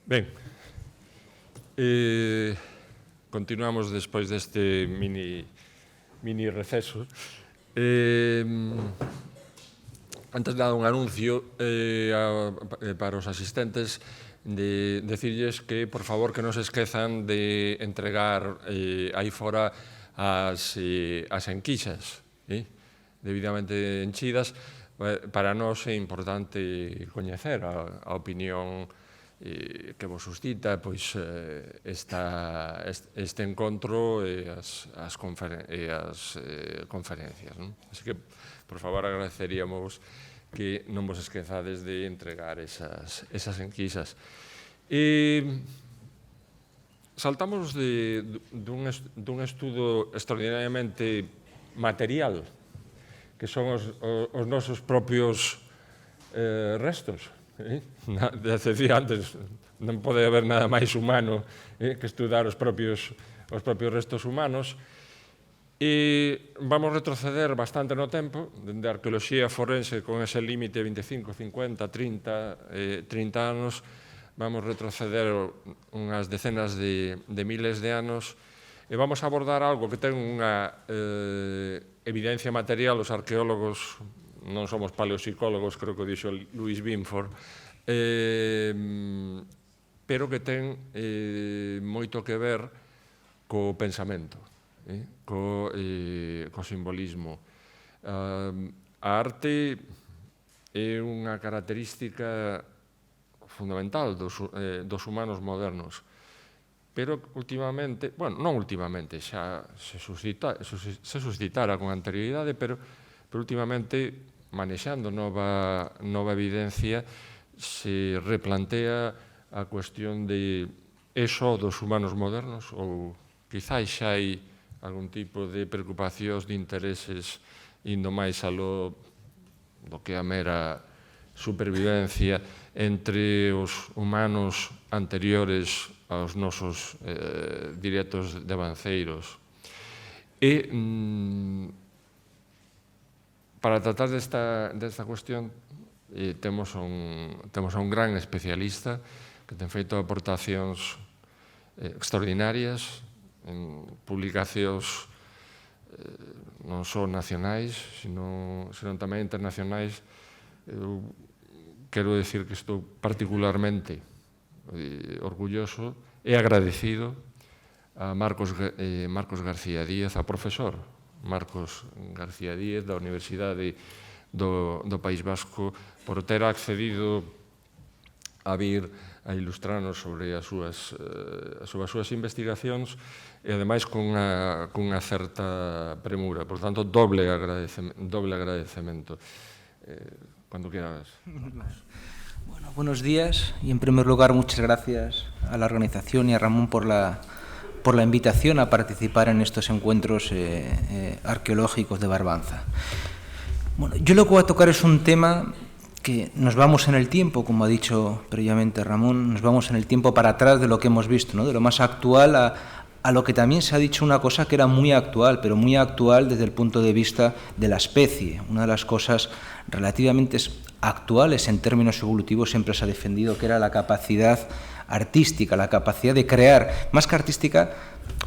Ben, continuamos despois deste mini receso. Antes de dar un anuncio para os asistentes, de decirles que, por favor, que non se esquezan de entregar aí fora as enquixas debidamente enchidas. Para nós é importante coñecer a opinión que vos suscita este encontro e as conferencias. Así que, por favor, agradeceríamos que non vos esquezades de entregar esas enquisas. Saltamos dun estudo extraordinariamente material, que son os nosos propios restos. Decía antes, non pode haber nada máis humano que estudar os propios restos humanos. E vamos retroceder bastante no tempo, dende a arqueoloxía forense con ese límite 25, 50, 30 anos, vamos retroceder unhas decenas de miles de anos e vamos a abordar algo que ten unha evidencia material. Os arqueólogos non somos paleopsicólogos, creo que o dixo Louis Binford, pero que ten moito que ver co pensamento, co simbolismo. A arte é unha característica fundamental dos humanos modernos, pero últimamente, bueno, non últimamente, xa se suscitara con anterioridade, pero últimamente, manexando nova evidencia, se replantea a cuestión de eso dos humanos modernos, ou quizás xa hai algún tipo de preocupacións, de intereses indo máis aló do que a mera supervivencia entre os humanos anteriores aos nosos directos devanceiros. E para tratar desta cuestión temos a un gran especialista que ten feito aportacións extraordinarias en publicacións non só nacionais, sino tamén internacionais. Eu quero decir que estou particularmente orgulloso e agradecido a Marcos García Díaz, a profesor Marcos García Díaz da Universidade do País Vasco, por ter accedido a vir a ilustrarnos sobre as súas investigacións e, ademais, con unha certa premura. Por tanto, doble agradecemento. Cuando quieras. Bueno, buenos días y, en primer lugar, muchas gracias a la organización y a Ramón por la invitación a participar en estos encuentros arqueológicos de Barbanza. Bueno, yo lo que voy a tocar es un tema que nos vamos en el tiempo, como ha dicho previamente Ramón, nos vamos en el tiempo para atrás de lo que hemos visto, ¿no? De lo más actual a lo que también se ha dicho una cosa que era muy actual, pero muy actual desde el punto de vista de la especie. Una de las cosas relativamente actuales en términos evolutivos siempre se ha defendido que era la capacidad artística, la capacidad de crear, más que artística,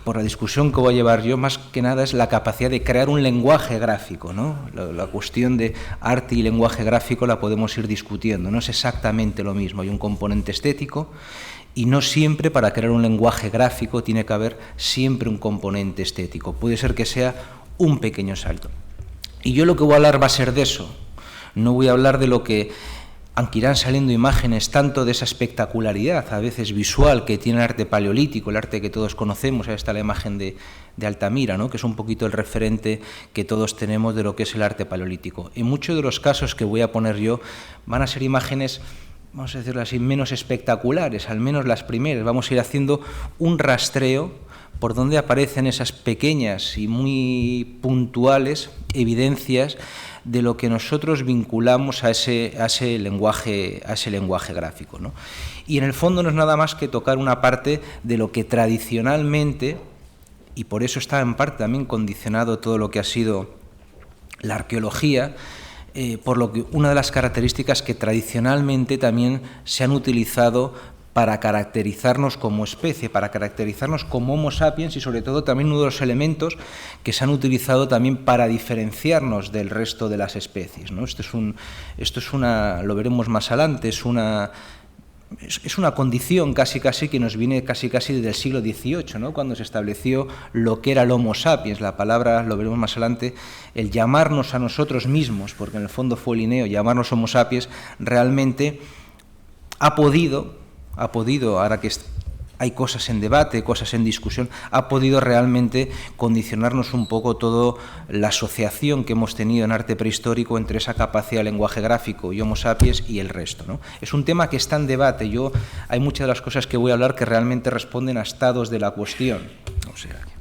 por la discusión que voy a llevar yo, más que nada es la capacidad de crear un lenguaje gráfico, ¿no? La cuestión de arte y lenguaje gráfico la podemos ir discutiendo, no es exactamente lo mismo, hay un componente estético y no siempre para crear un lenguaje gráfico tiene que haber siempre un componente estético, puede ser que sea un pequeño salto. Y yo lo que voy a hablar va a ser de eso, no voy a hablar de lo que, aunque irán saliendo imágenes tanto de esa espectacularidad, a veces visual, que tiene el arte paleolítico, el arte que todos conocemos. Ahí está la imagen de Altamira, ¿no? Que es un poquito el referente que todos tenemos de lo que es el arte paleolítico. En muchos de los casos que voy a poner yo van a ser imágenes, vamos a decirlo así, menos espectaculares, al menos las primeras. Vamos a ir haciendo un rastreo por donde aparecen esas pequeñas y muy puntuales evidencias de lo que nosotros vinculamos a ese lenguaje gráfico, ¿no? Y en el fondo no es nada más que tocar una parte de lo que tradicionalmente, y por eso está en parte también condicionado todo lo que ha sido la arqueología, por lo que una de las características que tradicionalmente también se han utilizado para caracterizarnos como especie, para caracterizarnos como Homo sapiens y sobre todo también uno de los elementos que se han utilizado también para diferenciarnos del resto de las especies, ¿no? Esto es una, lo veremos más adelante, es una condición casi que nos viene casi desde el siglo XVIII, ¿no? Cuando se estableció lo que era el Homo sapiens, la palabra, lo veremos más adelante, el llamarnos a nosotros mismos, porque en el fondo fue Linneo, llamarnos Homo sapiens, realmente ha podido, ahora que hay cosas en debate, cosas en discusión, ha podido realmente condicionarnos un poco toda la asociación que hemos tenido en arte prehistórico entre esa capacidad de lenguaje gráfico y Homo sapiens y el resto, ¿no? Es un tema que está en debate. Hay muchas de las cosas que voy a hablar que realmente responden a estados de la cuestión. O sea que,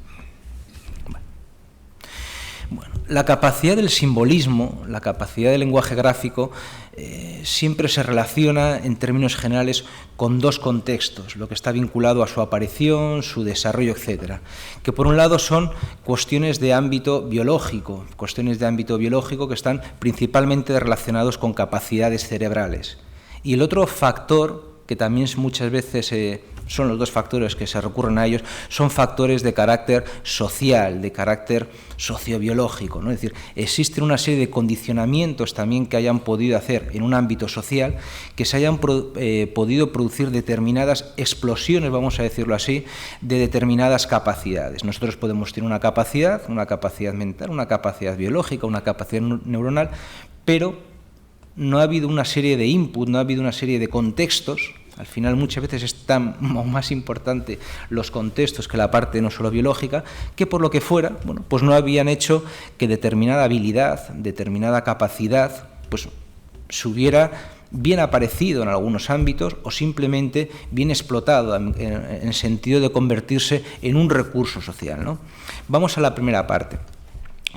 bueno, la capacidad del simbolismo, la capacidad del lenguaje gráfico, siempre se relaciona en términos generales con dos contextos, lo que está vinculado a su aparición, su desarrollo, etcétera, que por un lado son cuestiones de ámbito biológico que están principalmente relacionados con capacidades cerebrales. Y el otro factor, que también muchas veces son los dos factores que se recurren a ellos, son factores de carácter social, de carácter sociobiológico, ¿no? Es decir, existen una serie de condicionamientos también que hayan podido hacer en un ámbito social, que se hayan podido producir determinadas explosiones, vamos a decirlo así, de determinadas capacidades. Nosotros podemos tener una capacidad mental, una capacidad biológica, una capacidad neuronal, pero no ha habido una serie de input, no ha habido una serie de contextos. Al final muchas veces es tan o más importante los contextos que la parte no solo biológica, que por lo que fuera, bueno, pues no habían hecho que determinada habilidad, determinada capacidad, pues se hubiera bien aparecido en algunos ámbitos o simplemente bien explotado en el sentido de convertirse en un recurso social, ¿no? Vamos a la primera parte.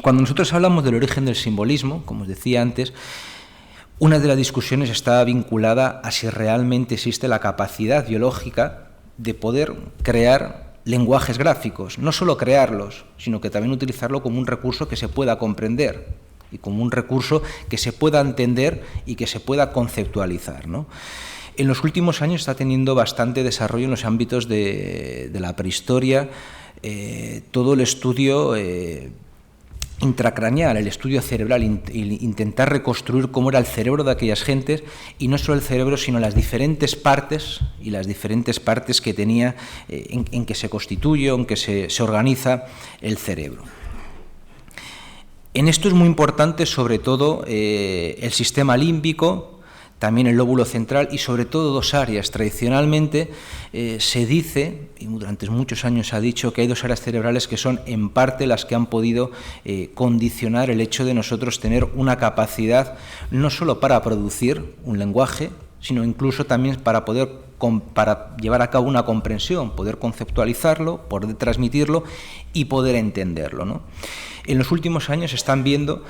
Cuando nosotros hablamos del origen del simbolismo, como os decía antes, una de las discusiones está vinculada a si realmente existe la capacidad biológica de poder crear lenguajes gráficos, no solo crearlos, sino que también utilizarlo como un recurso que se pueda comprender y como un recurso que se pueda entender y que se pueda conceptualizar, ¿no? En los últimos años está teniendo bastante desarrollo en los ámbitos de la prehistoria, todo el estudio intracraneal, el estudio cerebral, intentar reconstruir cómo era el cerebro de aquellas gentes, y no solo el cerebro, sino las diferentes partes que tenía, en que se constituye, en que se organiza el cerebro. En esto es muy importante sobre todo el sistema límbico, también el lóbulo central y sobre todo dos áreas. Tradicionalmente se dice, y durante muchos años se ha dicho, que hay dos áreas cerebrales que son en parte las que han podido condicionar el hecho de nosotros tener una capacidad no solo para producir un lenguaje, sino incluso también para llevar a cabo una comprensión, poder conceptualizarlo, poder transmitirlo y poder entenderlo, ¿no? En los últimos años se están viendo,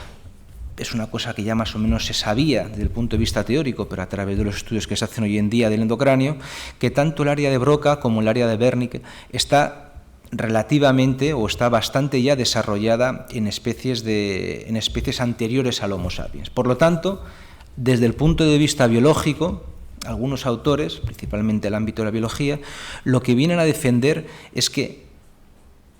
es una cosa que ya más o menos se sabía desde el punto de vista teórico, pero a través de los estudios que se hacen hoy en día del endocráneo, que tanto el área de Broca como el área de Wernicke está relativamente o está bastante ya desarrollada en especies anteriores al Homo sapiens. Por lo tanto, desde el punto de vista biológico, algunos autores, principalmente el ámbito de la biología, lo que vienen a defender es que,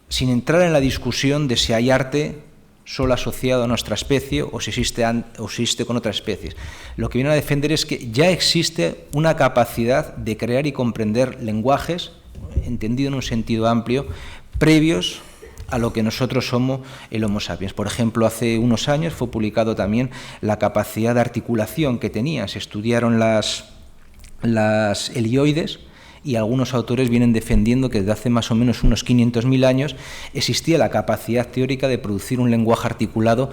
sin entrar en la discusión de si hay arte solo asociado a nuestra especie o si existe con otras especies, lo que vienen a defender es que ya existe una capacidad de crear y comprender lenguajes, entendido en un sentido amplio, previos a lo que nosotros somos el Homo sapiens. Por ejemplo, hace unos años fue publicado también la capacidad de articulación que tenía. Se estudiaron las helioides, y algunos autores vienen defendiendo que desde hace más o menos unos 500.000 años existía la capacidad teórica de producir un lenguaje articulado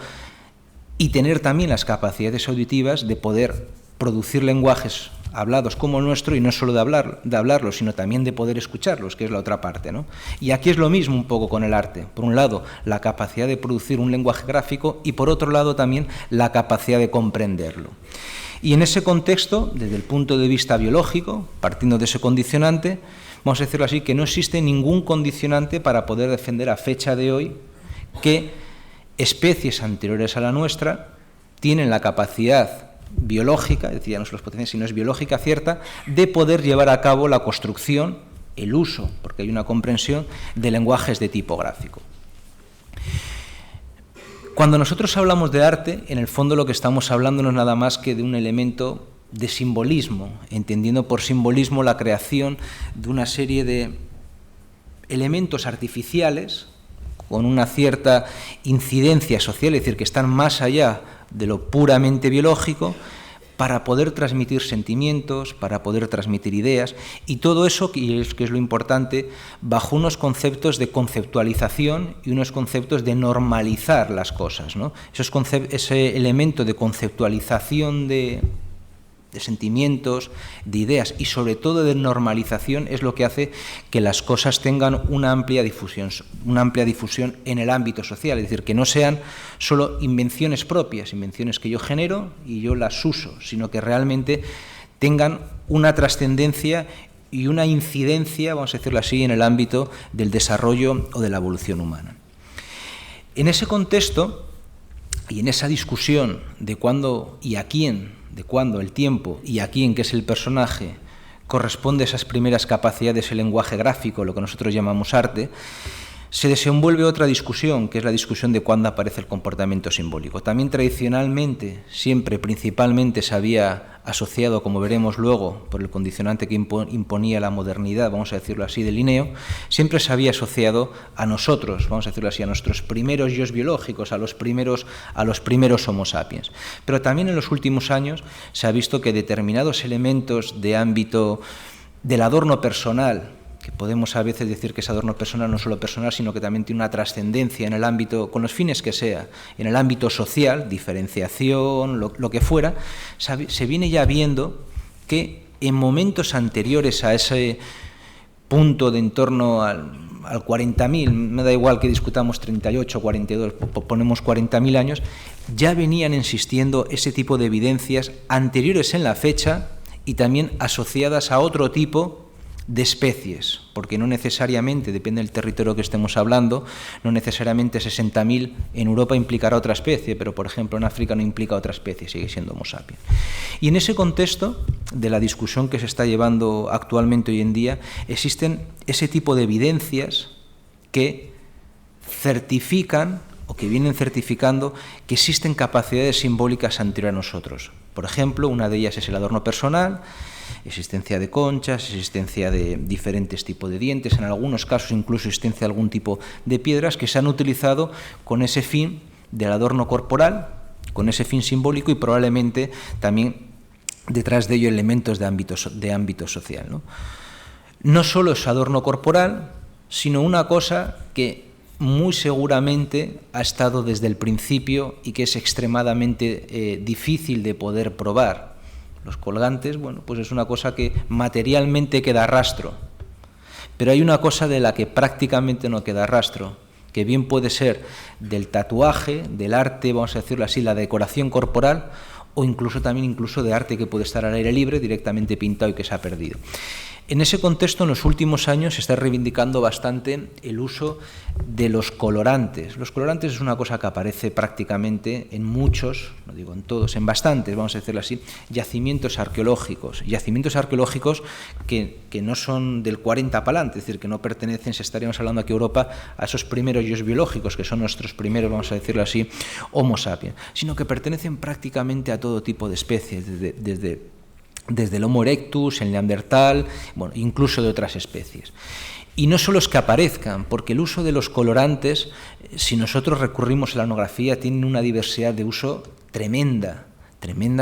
y tener también las capacidades auditivas de poder producir lenguajes hablados como el nuestro, y no solo de hablarlos, sino también de poder escucharlos, que es la otra parte, ¿no? Y aquí es lo mismo un poco con el arte. Por un lado, la capacidad de producir un lenguaje gráfico y por otro lado también la capacidad de comprenderlo. Y en ese contexto, desde el punto de vista biológico, partiendo de ese condicionante, vamos a decirlo así, que no existe ningún condicionante para poder defender a fecha de hoy que especies anteriores a la nuestra tienen la capacidad biológica, es decir, ya no solo es potencial, sino es biológica cierta, de poder llevar a cabo la construcción, el uso, porque hay una comprensión de lenguajes de tipo gráfico. Cuando nosotros hablamos de arte, en el fondo lo que estamos hablando no es nada más que de un elemento de simbolismo, entendiendo por simbolismo la creación de una serie de elementos artificiales con una cierta incidencia social, es decir, que están más allá de lo puramente biológico, para poder transmitir sentimientos, para poder transmitir ideas, y todo eso, que es lo importante, bajo unos conceptos de conceptualización y unos conceptos de normalizar las cosas, ¿no? Ese elemento de conceptualización de sentimientos, de ideas y sobre todo de normalización es lo que hace que las cosas tengan una amplia difusión en el ámbito social, es decir, que no sean solo invenciones propias, invenciones que yo genero y yo las uso, sino que realmente tengan una trascendencia y una incidencia, vamos a decirlo así, en el ámbito del desarrollo o de la evolución humana. En ese contexto y en esa discusión de cuándo y a quién, de cuándo, el tiempo y a quién, que es el personaje, corresponde a esas primeras capacidades del lenguaje gráfico, lo que nosotros llamamos arte, se desenvuelve otra discusión, que es la discusión de cuándo aparece el comportamiento simbólico. También tradicionalmente, siempre, principalmente, se había asociado, como veremos luego, por el condicionante que imponía la modernidad, vamos a decirlo así, de Linneo, siempre se había asociado a nosotros, vamos a decirlo así, a nuestros primeros yos biológicos, a los primeros Homo sapiens. Pero también en los últimos años se ha visto que determinados elementos de ámbito del adorno personal, que podemos a veces decir que ese adorno personal no solo personal, sino que también tiene una trascendencia en el ámbito, con los fines que sea, en el ámbito social, diferenciación, lo que fuera, se viene ya viendo que en momentos anteriores a ese punto de en torno al 40.000, me da igual que discutamos 38, 42, ponemos 40.000 años, ya venían existiendo ese tipo de evidencias anteriores en la fecha y también asociadas a otro tipo de especies, porque no necesariamente, depende del territorio que estemos hablando, no necesariamente 60.000 en Europa implicará otra especie, pero por ejemplo en África no implica otra especie, sigue siendo Homo sapiens. Y en ese contexto de la discusión que se está llevando actualmente hoy en día, existen ese tipo de evidencias que certifican o que vienen certificando que existen capacidades simbólicas anteriores a nosotros. Por ejemplo, una de ellas es el adorno personal, existencia de conchas, existencia de diferentes tipos de dientes, en algunos casos incluso existencia de algún tipo de piedras que se han utilizado con ese fin del adorno corporal, con ese fin simbólico y probablemente también detrás de ello elementos de ámbito social, ¿no? No solo es adorno corporal, sino una cosa que muy seguramente ha estado desde el principio y que es extremadamente difícil de poder probar. Los colgantes, bueno, pues es una cosa que materialmente queda rastro, pero hay una cosa de la que prácticamente no queda rastro, que bien puede ser del tatuaje, del arte, vamos a decirlo así, la decoración corporal, o incluso de arte que puede estar al aire libre, directamente pintado y que se ha perdido. En ese contexto, en los últimos años, se está reivindicando bastante el uso de los colorantes. Los colorantes es una cosa que aparece prácticamente en muchos, no digo en todos, en bastantes, vamos a decirlo así, yacimientos arqueológicos que no son del 40 para adelante, es decir, que no pertenecen, si estaríamos hablando aquí en Europa, a esos primeros yos biológicos, que son nuestros primeros, vamos a decirlo así, Homo sapiens, sino que pertenecen prácticamente a todo tipo de especies, desde el Homo erectus, el Neandertal, bueno, incluso de otras especies. Y no solo es que aparezcan, porque el uso de los colorantes, si nosotros recurrimos a la etnografía, tienen una diversidad de uso tremenda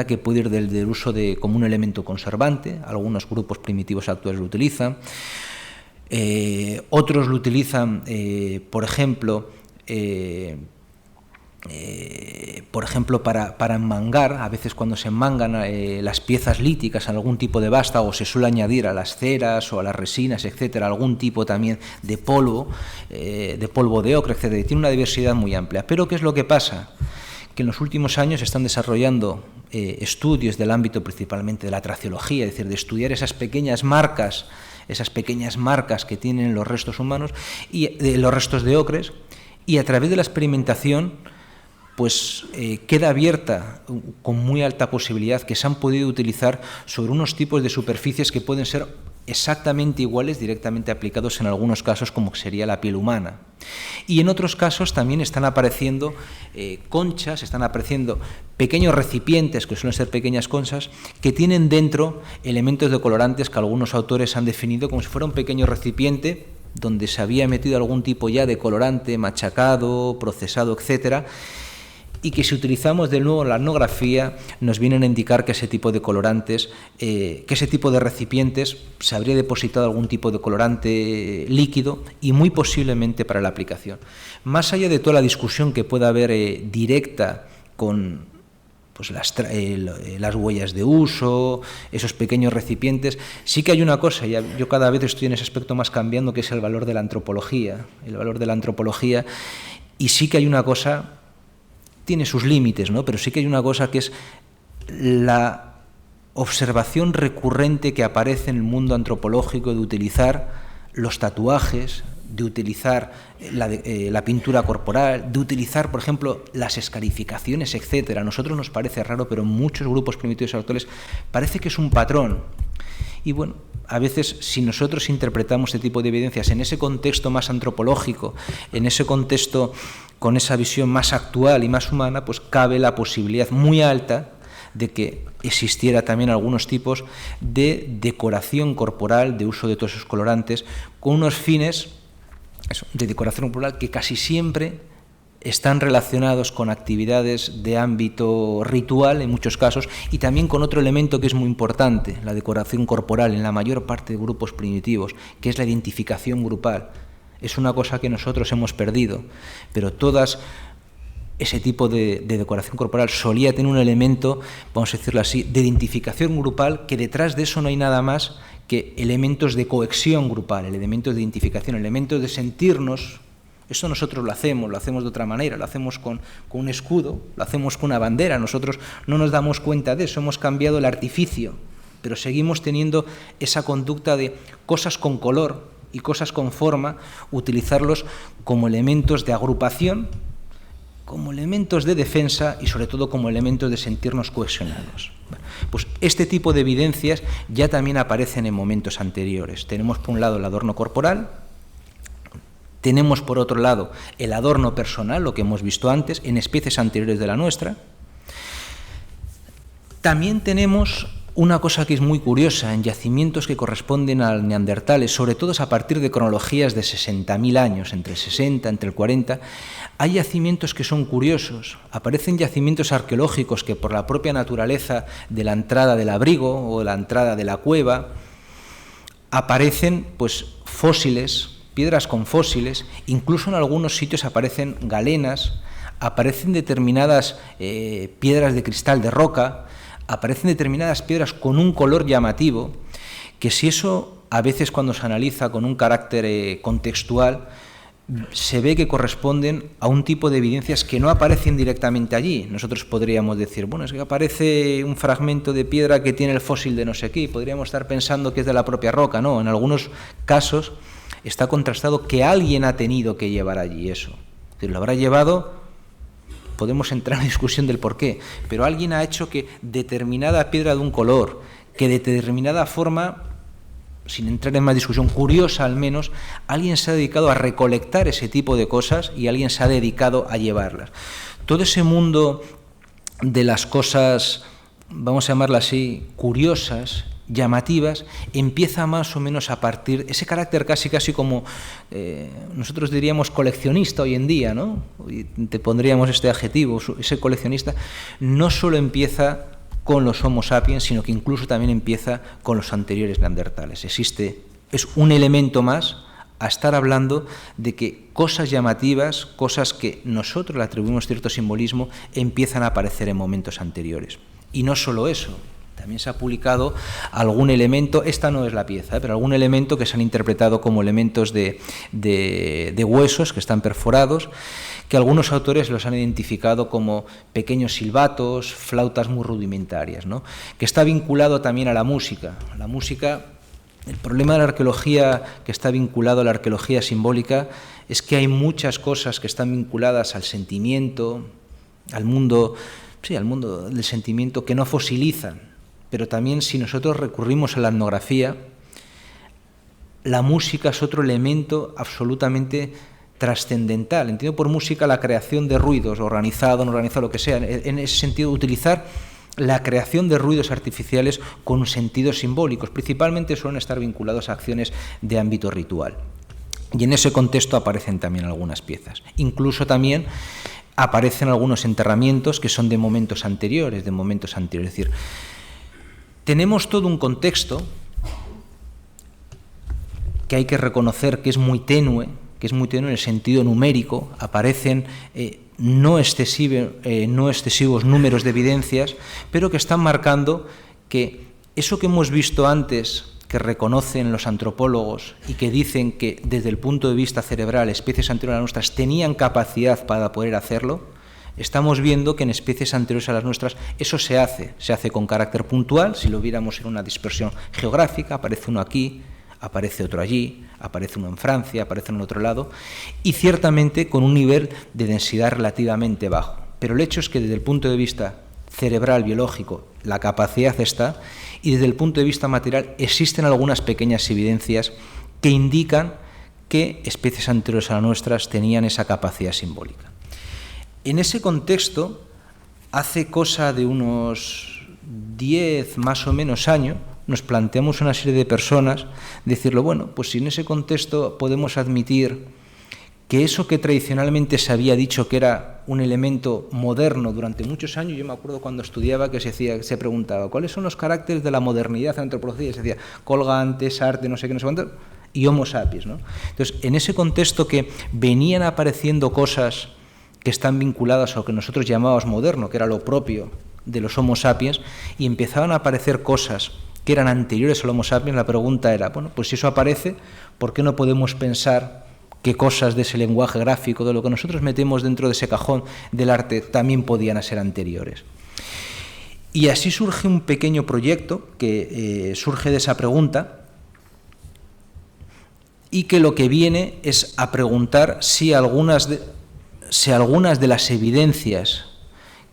que puede ir desde el uso como un elemento conservante, algunos grupos primitivos actuales lo utilizan, otros lo utilizan, por ejemplo, para enmangar, a veces cuando se enmangan las piezas líticas en algún tipo de vástago, se suele añadir a las ceras o a las resinas, etcétera, algún tipo también de polvo de ocre, etcétera. Y tiene una diversidad muy amplia. Pero ¿qué es lo que pasa? Que en los últimos años se están desarrollando estudios del ámbito principalmente de la traciología, es decir, de estudiar esas pequeñas marcas que tienen los restos humanos y los restos de ocres, y a través de la experimentación pues queda abierta con muy alta posibilidad que se han podido utilizar sobre unos tipos de superficies que pueden ser exactamente iguales directamente aplicados en algunos casos, como sería la piel humana. Y en otros casos también están apareciendo conchas, están apareciendo pequeños recipientes, que suelen ser pequeñas conchas, que tienen dentro elementos decolorantes que algunos autores han definido como si fuera un pequeño recipiente donde se había metido algún tipo ya de colorante machacado, procesado, etcétera, y que si utilizamos de nuevo la etnografía nos vienen a indicar que ese tipo de colorantes, que ese tipo de recipientes se habría depositado algún tipo de colorante líquido y muy posiblemente para la aplicación. Más allá de toda la discusión que pueda haber directa con pues las huellas de uso, esos pequeños recipientes, sí que hay una cosa, y yo cada vez estoy en ese aspecto más cambiando, que es el valor de la antropología, y sí que hay una cosa, tiene sus límites, ¿no? Pero sí que hay una cosa que es la observación recurrente que aparece en el mundo antropológico de utilizar los tatuajes, de utilizar la pintura corporal, de utilizar, por ejemplo, las escarificaciones, etcétera. A nosotros nos parece raro, pero en muchos grupos primitivos actuales parece que es un patrón. Y bueno, a veces si nosotros interpretamos este tipo de evidencias en ese contexto más antropológico, en ese contexto con esa visión más actual y más humana, pues cabe la posibilidad muy alta de que existiera también algunos tipos de decoración corporal, de uso de todos esos colorantes, con unos fines de decoración corporal que casi siempre están relacionados con actividades de ámbito ritual en muchos casos y también con otro elemento que es muy importante, la decoración corporal en la mayor parte de grupos primitivos, que es la identificación grupal. Es una cosa que nosotros hemos perdido, pero ese tipo de decoración corporal solía tener un elemento, vamos a decirlo así, de identificación grupal, que detrás de eso no hay nada más que elementos de cohesión grupal, elementos de identificación, elementos de sentirnos. Eso nosotros lo hacemos de otra manera, lo hacemos con un escudo, lo hacemos con una bandera, nosotros no nos damos cuenta de eso, hemos cambiado el artificio, pero seguimos teniendo esa conducta de cosas con color y cosas con forma, utilizarlos como elementos de agrupación, como elementos de defensa y sobre todo como elementos de sentirnos cohesionados. Pues este tipo de evidencias ya también aparecen en momentos anteriores. Tenemos por un lado el adorno corporal, tenemos por otro lado el adorno personal, lo que hemos visto antes, en especies anteriores de la nuestra. También tenemos una cosa que es muy curiosa en yacimientos que corresponden al neandertales, sobre todo a partir de cronologías de 60.000 años, entre el 60, entre el 40, hay yacimientos que son curiosos. Aparecen yacimientos arqueológicos que por la propia naturaleza de la entrada del abrigo o de la entrada de la cueva aparecen pues fósiles, piedras con fósiles, incluso en algunos sitios aparecen galenas, aparecen determinadas piedras de cristal de roca, aparecen determinadas piedras con un color llamativo, que si eso a veces cuando se analiza con un carácter contextual, se ve que corresponden a un tipo de evidencias que no aparecen directamente allí. Nosotros podríamos decir, bueno, es que aparece un fragmento de piedra que tiene el fósil de no sé qué, podríamos estar pensando que es de la propia roca. No, en algunos casos está contrastado que alguien ha tenido que llevar allí eso. Es decir, lo habrá llevado. Podemos entrar en discusión del por qué, pero alguien ha hecho que determinada piedra de un color, que de determinada forma, sin entrar en más discusión, curiosa al menos, alguien se ha dedicado a recolectar ese tipo de cosas y alguien se ha dedicado a llevarlas. Todo ese mundo de las cosas, vamos a llamarlas así, curiosas, llamativas, empieza más o menos a partir, ese carácter casi como nosotros diríamos coleccionista hoy en día, ¿no? Y te pondríamos este adjetivo, ese coleccionista no solo empieza con los Homo sapiens, sino que incluso también empieza con los anteriores neandertales. Es un elemento más a estar hablando de que cosas llamativas, cosas que nosotros le atribuimos cierto simbolismo, empiezan a aparecer en momentos anteriores. Y no solo eso, también se ha publicado algún elemento, esta no es la pieza, pero algún elemento que se han interpretado como elementos de huesos que están perforados, que algunos autores los han identificado como pequeños silbatos, flautas muy rudimentarias, ¿no? Que está vinculado también a la música. La música, el problema de la arqueología que está vinculado a la arqueología simbólica es que hay muchas cosas que están vinculadas al sentimiento, al mundo del sentimiento, que no fosilizan. Pero también, si nosotros recurrimos a la etnografía, la música es otro elemento absolutamente trascendental. Entiendo por música la creación de ruidos, organizado, no organizado, lo que sea. En ese sentido, utilizar la creación de ruidos artificiales con sentidos simbólicos. Principalmente suelen estar vinculados a acciones de ámbito ritual. Y en ese contexto aparecen también algunas piezas. Incluso también aparecen algunos enterramientos que son de momentos anteriores. Es decir, tenemos todo un contexto que hay que reconocer que es muy tenue en el sentido numérico. Aparecen no excesivos números de evidencias, pero que están marcando que eso que hemos visto antes, que reconocen los antropólogos y que dicen que desde el punto de vista cerebral especies anteriores a las nuestras tenían capacidad para poder hacerlo, estamos viendo que en especies anteriores a las nuestras eso se hace con carácter puntual. Si lo viéramos en una dispersión geográfica, aparece uno aquí, aparece otro allí, aparece uno en Francia, aparece en otro lado, y ciertamente con un nivel de densidad relativamente bajo. Pero el hecho es que desde el punto de vista cerebral, biológico, la capacidad está, y desde el punto de vista material existen algunas pequeñas evidencias que indican que especies anteriores a las nuestras tenían esa capacidad simbólica. En ese contexto, hace cosa de unos 10 más o menos años, nos planteamos una serie de personas, decirlo, bueno, pues si en ese contexto podemos admitir que eso que tradicionalmente se había dicho que era un elemento moderno durante muchos años, yo me acuerdo cuando estudiaba que se preguntaba, ¿cuáles son los caracteres de la modernidad en la antropología? Y se decía, colgantes, arte, no sé qué, no sé cuánto, y Homo sapiens, ¿no? Entonces, en ese contexto que venían apareciendo cosas que están vinculadas a lo que nosotros llamábamos moderno, que era lo propio de los Homo sapiens, y empezaban a aparecer cosas que eran anteriores al Homo sapiens, la pregunta era, bueno, pues si eso aparece, ¿por qué no podemos pensar que cosas de ese lenguaje gráfico, de lo que nosotros metemos dentro de ese cajón del arte, también podían ser anteriores? Y así surge un pequeño proyecto que surge de esa pregunta y que lo que viene es a preguntar si algunas de las evidencias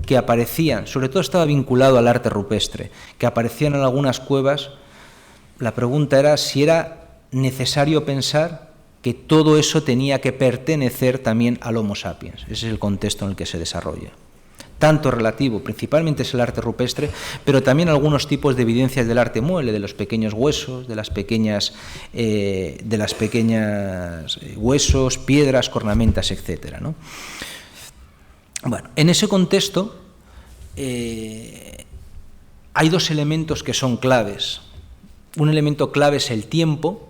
que aparecían, sobre todo estaba vinculado al arte rupestre, que aparecían en algunas cuevas, la pregunta era si era necesario pensar que todo eso tenía que pertenecer también al Homo sapiens. Ese es el contexto en el que se desarrolla. Tanto relativo, principalmente es el arte rupestre, pero también algunos tipos de evidencias del arte mueble, de los pequeños huesos, de las pequeñas huesos, piedras, cornamentas, etcétera, ¿no? Bueno, en ese contexto hay dos elementos que son claves. Un elemento clave es el tiempo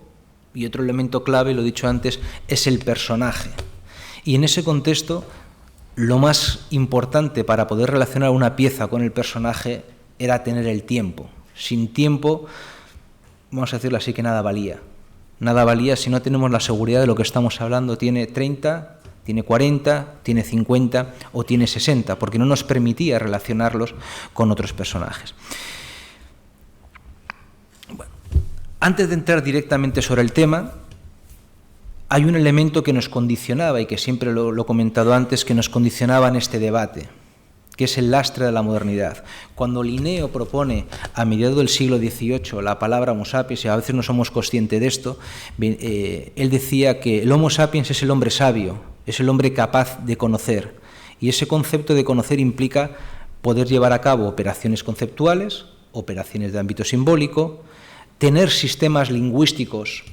y otro elemento clave, lo he dicho antes, es el personaje. Y en ese contexto, lo más importante para poder relacionar una pieza con el personaje era tener el tiempo. Sin tiempo, vamos a decirlo así, que nada valía. Nada valía si no tenemos la seguridad de lo que estamos hablando. Tiene 30... tiene 40, tiene 50 o tiene 60, porque no nos permitía relacionarlos con otros personajes. Bueno, antes de entrar directamente sobre el tema, hay un elemento que nos condicionaba, y que siempre lo he comentado antes, que nos condicionaba en este debate, que es el lastre de la modernidad. Cuando Linneo propone a mediados del siglo XVIII la palabra Homo sapiens, y a veces no somos conscientes de esto, él decía que el Homo sapiens es el hombre sabio, es el hombre capaz de conocer, y ese concepto de conocer implica poder llevar a cabo operaciones conceptuales, operaciones de ámbito simbólico, tener sistemas lingüísticos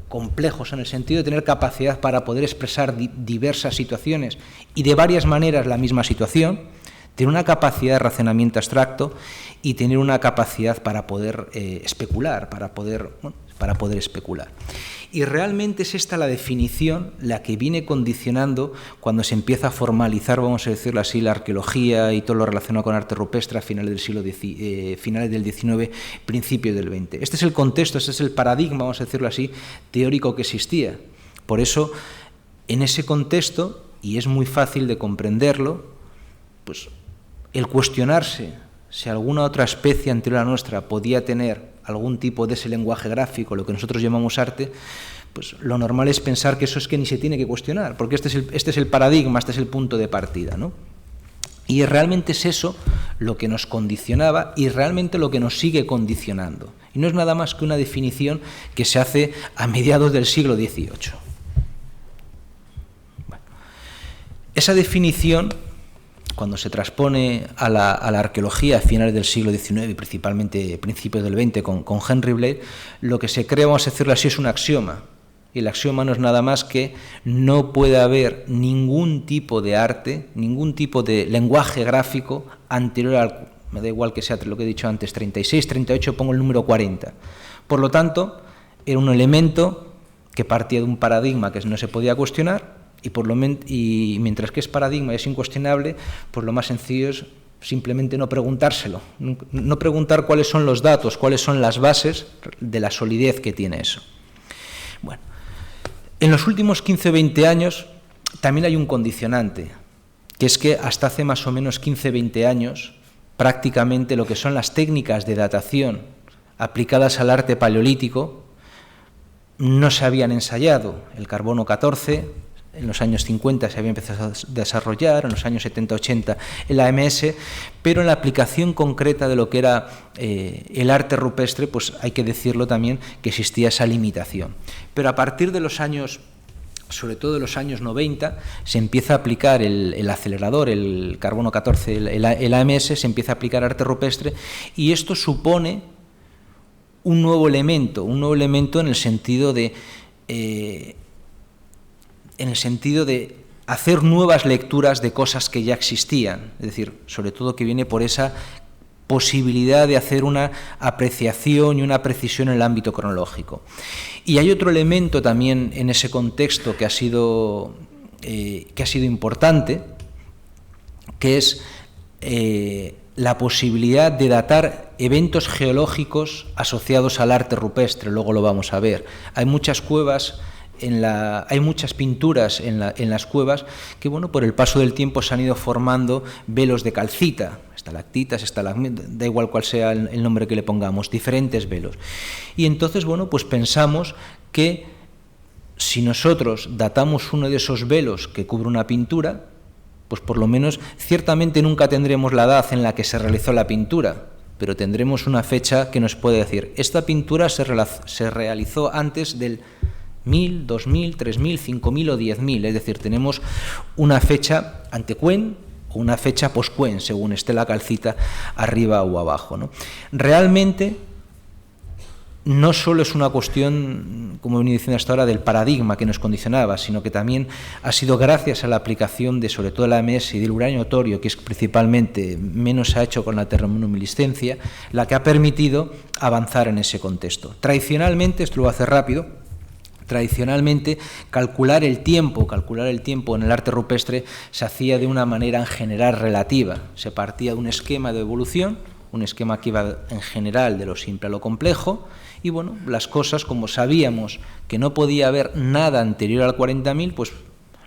complejos en el sentido de tener capacidad para poder expresar diversas situaciones y de varias maneras la misma situación, tener una capacidad de razonamiento abstracto y tener una capacidad para poder especular, para poder especular. Y realmente es esta la definición la que viene condicionando cuando se empieza a formalizar, vamos a decirlo así, la arqueología y todo lo relacionado con arte rupestre a finales del XIX, principios del XX. Este es el contexto, este es el paradigma, vamos a decirlo así, teórico que existía. Por eso, en ese contexto, y es muy fácil de comprenderlo, pues el cuestionarse si alguna otra especie anterior a la nuestra podía tener algún tipo de ese lenguaje gráfico, lo que nosotros llamamos arte, pues lo normal es pensar que eso es que ni se tiene que cuestionar, porque este es el paradigma, este es el punto de partida, ¿no? Y realmente es eso lo que nos condicionaba y realmente lo que nos sigue condicionando. Y no es nada más que una definición que se hace a mediados del siglo XVIII. Bueno, esa definición, cuando se transpone a la arqueología a finales del siglo XIX y principalmente principios del XX con Henry Blair, lo que se cree, vamos a decirlo así, es un axioma. Y el axioma no es nada más que no puede haber ningún tipo de arte, ningún tipo de lenguaje gráfico anterior al, me da igual que sea lo que he dicho antes, 36, 38, pongo el número 40. Por lo tanto, era un elemento que partía de un paradigma que no se podía cuestionar y mientras que es paradigma y es incuestionable, pues lo más sencillo es simplemente no preguntárselo, no preguntar cuáles son los datos, cuáles son las bases de la solidez que tiene eso. Bueno. En los últimos 15 o 20 años también hay un condicionante, que es que hasta hace más o menos 15 o 20 años prácticamente lo que son las técnicas de datación aplicadas al arte paleolítico no se habían ensayado. El carbono 14 en los años 50 se había empezado a desarrollar, en los años 70-80 el AMS, pero en la aplicación concreta de lo que era el arte rupestre, pues hay que decirlo también que existía esa limitación. Pero a partir de los años, sobre todo de los años 90, se empieza a aplicar el acelerador, el carbono 14, el AMS, se empieza a aplicar arte rupestre, y esto supone un nuevo elemento en el sentido de hacer nuevas lecturas de cosas que ya existían, es decir, sobre todo que viene por esa posibilidad de hacer una apreciación y una precisión en el ámbito cronológico. Y hay otro elemento también en ese contexto que ha sido importante, que es la posibilidad de datar eventos geológicos asociados al arte rupestre. Luego lo vamos a ver. Hay muchas cuevas, hay muchas pinturas en las cuevas que, bueno, por el paso del tiempo se han ido formando velos de calcita, estalactitas, da igual cuál sea el nombre que le pongamos, diferentes velos. Y entonces, bueno, pues pensamos que si nosotros datamos uno de esos velos que cubre una pintura, pues por lo menos ciertamente nunca tendremos la edad en la que se realizó la pintura, pero tendremos una fecha que nos puede decir, esta pintura se realizó antes del 1000, 2000, 3000, 5000 o 10000, es decir, tenemos una fecha antecuen o una fecha poscuen, según esté la calcita arriba o abajo, ¿no? Realmente no solo es una cuestión, como he venido diciendo hasta ahora, del paradigma que nos condicionaba, sino que también ha sido gracias a la aplicación de, sobre todo, la AMS y del uranio torio, que es principalmente menos se ha hecho con la termomiluminiscencia, la que ha permitido avanzar en ese contexto. Tradicionalmente, esto lo voy a hacer rápido, tradicionalmente calcular el tiempo en el arte rupestre se hacía de una manera en general relativa. Se partía de un esquema de evolución, un esquema que iba en general de lo simple a lo complejo, y bueno, las cosas, como sabíamos que no podía haber nada anterior al 40.000, pues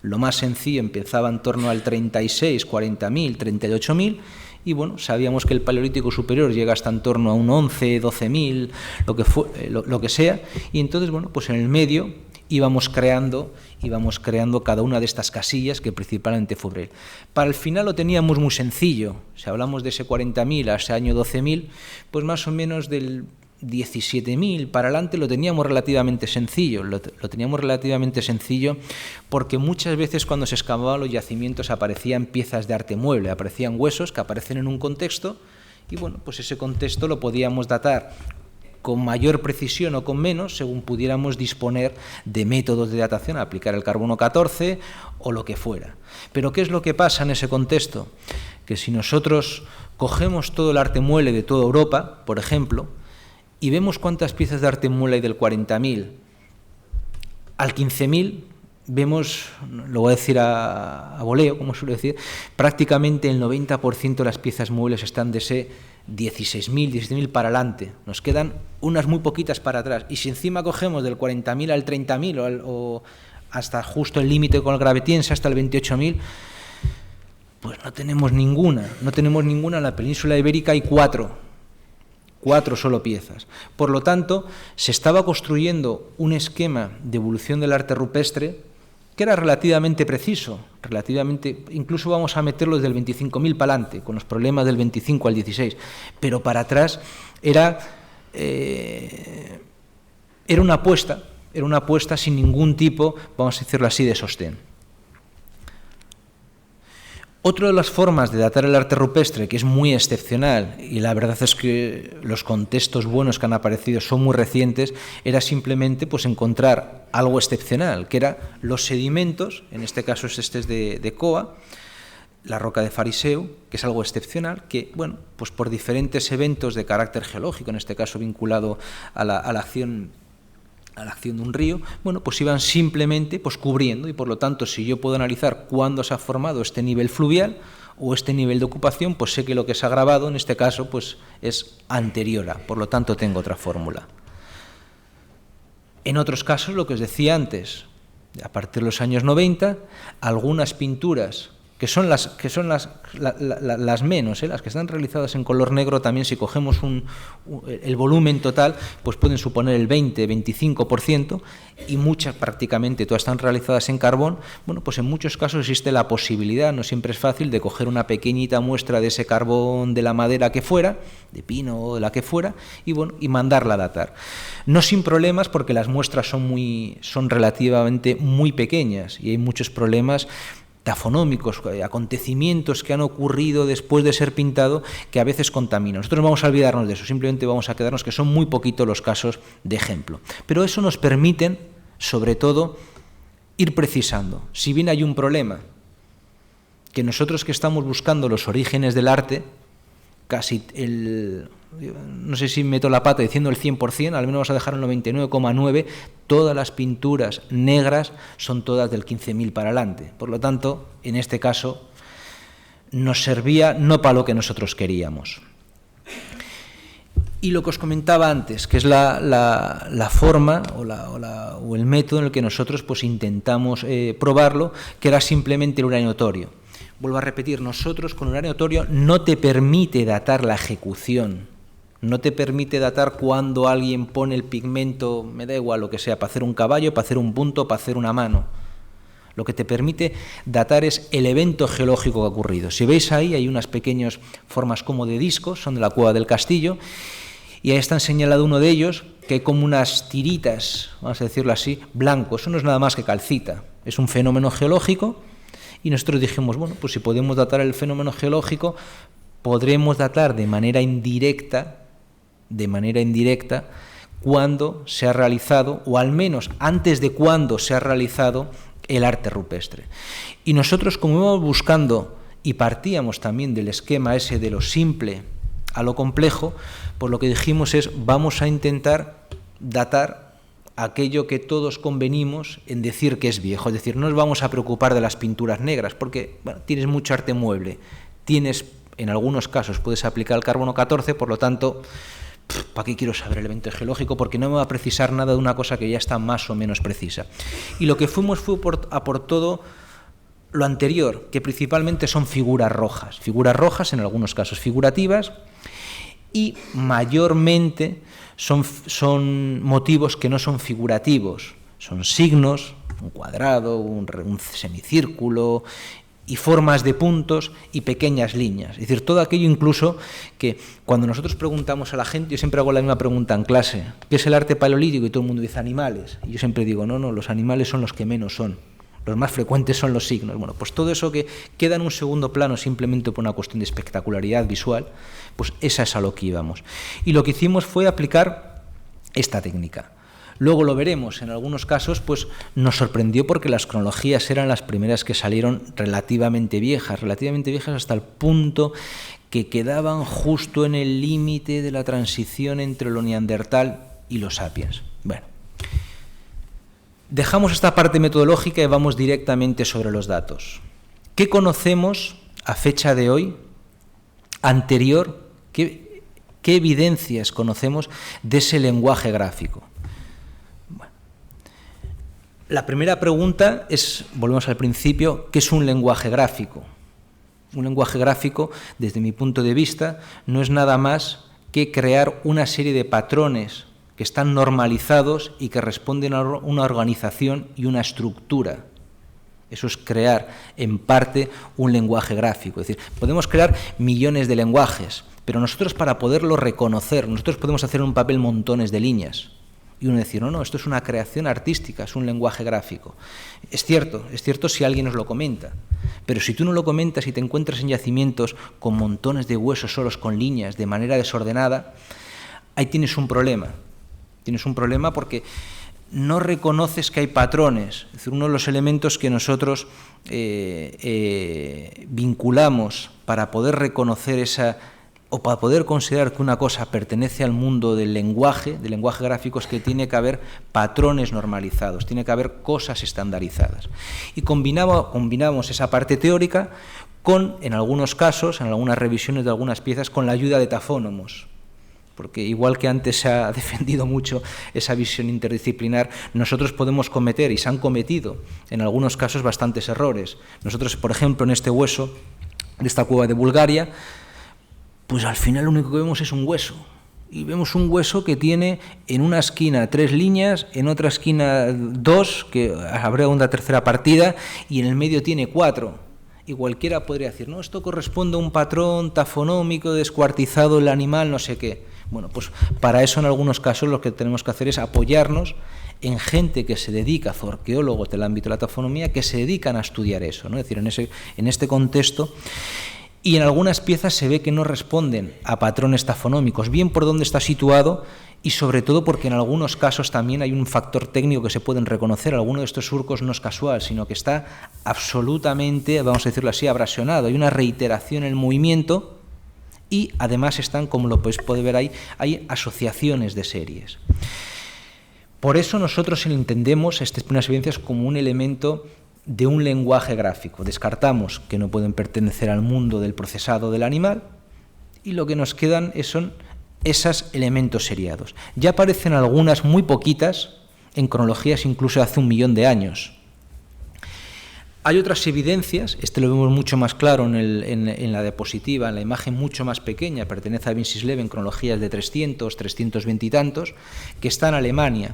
lo más sencillo empezaba en torno al 36, 40.000, 38.000, y bueno, sabíamos que el Paleolítico superior llega hasta en torno a un 11, 12.000, lo que sea, y entonces, bueno, pues en el medio íbamos creando cada una de estas casillas que principalmente fue Brel. Para el final lo teníamos muy sencillo. Si hablamos de ese 40.000 a ese año 12.000, pues más o menos del 17.000 para adelante lo teníamos relativamente sencillo. Lo teníamos relativamente sencillo porque muchas veces cuando se excavaban los yacimientos aparecían piezas de arte mueble, aparecían huesos que aparecen en un contexto y bueno, pues ese contexto lo podíamos datar con mayor precisión o con menos, según pudiéramos disponer de métodos de datación, aplicar el carbono 14 o lo que fuera. Pero ¿qué es lo que pasa en ese contexto? Que si nosotros cogemos todo el arte mueble de toda Europa, por ejemplo, y vemos cuántas piezas de arte mueble hay del 40.000 al 15.000, vemos, lo voy a decir a voleo, como suelo decir, prácticamente el 90% de las piezas muebles están de ese 16.000, 17.000 para adelante. Nos quedan unas muy poquitas para atrás. Y si encima cogemos del 40.000 al 30.000 o hasta justo el límite con el gravetiense, hasta el 28.000, pues no tenemos ninguna. No tenemos ninguna. En la península ibérica hay cuatro solo piezas. Por lo tanto, se estaba construyendo un esquema de evolución del arte rupestre que era relativamente preciso, incluso vamos a meterlo desde el 25.000 para adelante, con los problemas del 25 al 16, pero para atrás era una apuesta sin ningún tipo, vamos a decirlo así, de sostén. Otra de las formas de datar el arte rupestre, que es muy excepcional, y la verdad es que los contextos buenos que han aparecido son muy recientes, era simplemente pues, encontrar algo excepcional, que era los sedimentos, en este caso este es de Coa, la roca de Fariseu, que es algo excepcional, que, bueno, pues por diferentes eventos de carácter geológico, en este caso vinculado a la acción de un río, bueno, pues iban simplemente pues, cubriendo, y por lo tanto, si yo puedo analizar cuándo se ha formado este nivel fluvial o este nivel de ocupación, pues sé que lo que se ha grabado, en este caso, pues es anterior a, por lo tanto, tengo otra fórmula. En otros casos, lo que os decía antes, a partir de los años 90, algunas pinturas que son las menos, las que están realizadas en color negro, también si cogemos el volumen total, pues pueden suponer el 20-25%, y muchas, prácticamente todas están realizadas en carbón. Bueno, pues en muchos casos existe la posibilidad, no siempre es fácil, de coger una pequeñita muestra de ese carbón de la madera que fuera, de pino o de la que fuera, y bueno, y mandarla a datar. No sin problemas, porque las muestras son relativamente muy pequeñas, y hay muchos problemas tafonómicos, acontecimientos que han ocurrido después de ser pintado, que a veces contaminan. Nosotros no vamos a olvidarnos de eso, simplemente vamos a quedarnos que son muy poquitos los casos de ejemplo. Pero eso nos permite, sobre todo, ir precisando. Si bien hay un problema, que nosotros que estamos buscando los orígenes del arte, casi no sé si meto la pata diciendo el 100%, al menos vamos a dejar el 99,9%, todas las pinturas negras son todas del 15.000 para adelante. Por lo tanto, en este caso, nos servía no para lo que nosotros queríamos. Y lo que os comentaba antes, que es la forma o el método en el que nosotros pues, intentamos probarlo, que era simplemente el uraneotorio. Vuelvo a repetir, nosotros con uraneotorio no te permite datar la ejecución, no te permite datar cuando alguien pone el pigmento, me da igual lo que sea, para hacer un caballo, para hacer un punto, para hacer una mano. Lo que te permite datar es el evento geológico que ha ocurrido. Si veis ahí, hay unas pequeñas formas como de discos, son de la Cueva del Castillo, y ahí está señalado uno de ellos, que hay como unas tiritas, vamos a decirlo así, blanco. Eso no es nada más que calcita, es un fenómeno geológico. Y nosotros dijimos, bueno, pues si podemos datar el fenómeno geológico, podremos datar de manera indirecta cuando se ha realizado, o al menos antes de cuando se ha realizado el arte rupestre. Y nosotros, como íbamos buscando y partíamos también del esquema ese de lo simple a lo complejo, pues lo que dijimos es, vamos a intentar datar aquello que todos convenimos en decir que es viejo, es decir, no nos vamos a preocupar de las pinturas negras, porque bueno, tienes mucho arte mueble, en algunos casos puedes aplicar el carbono 14, por lo tanto, ¿para qué quiero saber el evento geológico? Porque no me va a precisar nada de una cosa que ya está más o menos precisa. Y lo que fuimos fue a por todo lo anterior, que principalmente son figuras rojas en algunos casos figurativas, y mayormente son motivos que no son figurativos, son signos, un cuadrado, un semicírculo, y formas de puntos y pequeñas líneas. Es decir, todo aquello incluso que cuando nosotros preguntamos a la gente, yo siempre hago la misma pregunta en clase, ¿qué es el arte paleolítico? Y todo el mundo dice animales. Y yo siempre digo, no, los animales son los que menos son. Los más frecuentes son los signos. Bueno, pues todo eso que queda en un segundo plano simplemente por una cuestión de espectacularidad visual, pues esa es a lo que íbamos. Y lo que hicimos fue aplicar esta técnica. Luego lo veremos, en algunos casos pues nos sorprendió porque las cronologías eran las primeras que salieron relativamente viejas hasta el punto que quedaban justo en el límite de la transición entre lo neandertal y los sapiens. Bueno, dejamos esta parte metodológica y vamos directamente sobre los datos. ¿Qué conocemos a fecha de hoy anterior? ¿Qué evidencias conocemos de ese lenguaje gráfico? Bueno, la primera pregunta es, volvemos al principio, ¿qué es un lenguaje gráfico? Un lenguaje gráfico, desde mi punto de vista, no es nada más que crear una serie de patrones que están normalizados y que responden a una organización y una estructura Eso es crear, en parte, un lenguaje gráfico. Es decir, podemos crear millones de lenguajes, pero nosotros, para poderlo reconocer, nosotros podemos hacer en un papel montones de líneas. Y uno decir, no, esto es una creación artística, es un lenguaje gráfico. Es cierto si alguien nos lo comenta, pero si tú no lo comentas y te encuentras en yacimientos con montones de huesos solos con líneas de manera desordenada, ahí tienes un problema. Tienes un problema porque no reconoces que hay patrones. Es decir, uno de los elementos que nosotros vinculamos para poder reconocer o para poder considerar que una cosa pertenece al mundo del lenguaje gráfico, es que tiene que haber patrones normalizados, tiene que haber cosas estandarizadas. Y combinamos esa parte teórica con, en algunos casos, en algunas revisiones de algunas piezas, con la ayuda de tafónomos. Porque igual que antes se ha defendido mucho esa visión interdisciplinar, nosotros podemos cometer, y se han cometido en algunos casos, bastantes errores. Nosotros, por ejemplo, en este hueso de esta cueva de Bulgaria, pues al final lo único que vemos es un hueso. Y vemos un hueso que tiene en una esquina 3 líneas, en otra esquina 2, que habrá una tercera partida, y en el medio tiene 4. Y cualquiera podría decir, no, esto corresponde a un patrón tafonómico descuartizado del animal, no sé qué. Bueno, pues para eso en algunos casos lo que tenemos que hacer es apoyarnos en gente que se dedica, zoarqueólogos del ámbito de la tafonomía, que se dedican a estudiar eso, ¿no? Es decir, en este contexto. Y en algunas piezas se ve que no responden a patrones tafonómicos, bien por dónde está situado y sobre todo porque en algunos casos también hay un factor técnico que se pueden reconocer. Alguno de estos surcos no es casual, sino que está absolutamente, vamos a decirlo así, abrasionado. Hay una reiteración en el movimiento y además están, como lo podéis poder ver ahí, hay asociaciones de series. Por eso nosotros entendemos estas primeras evidencias como un elemento de un lenguaje gráfico. Descartamos que no pueden pertenecer al mundo del procesado del animal y lo que nos quedan son esos elementos seriados. Ya aparecen algunas, muy poquitas, en cronologías incluso de hace 1 millón de años. Hay otras evidencias, lo vemos mucho más claro en la diapositiva, en la imagen mucho más pequeña, pertenece a Vincislev en cronologías de 300, 320 y tantos, que está en Alemania.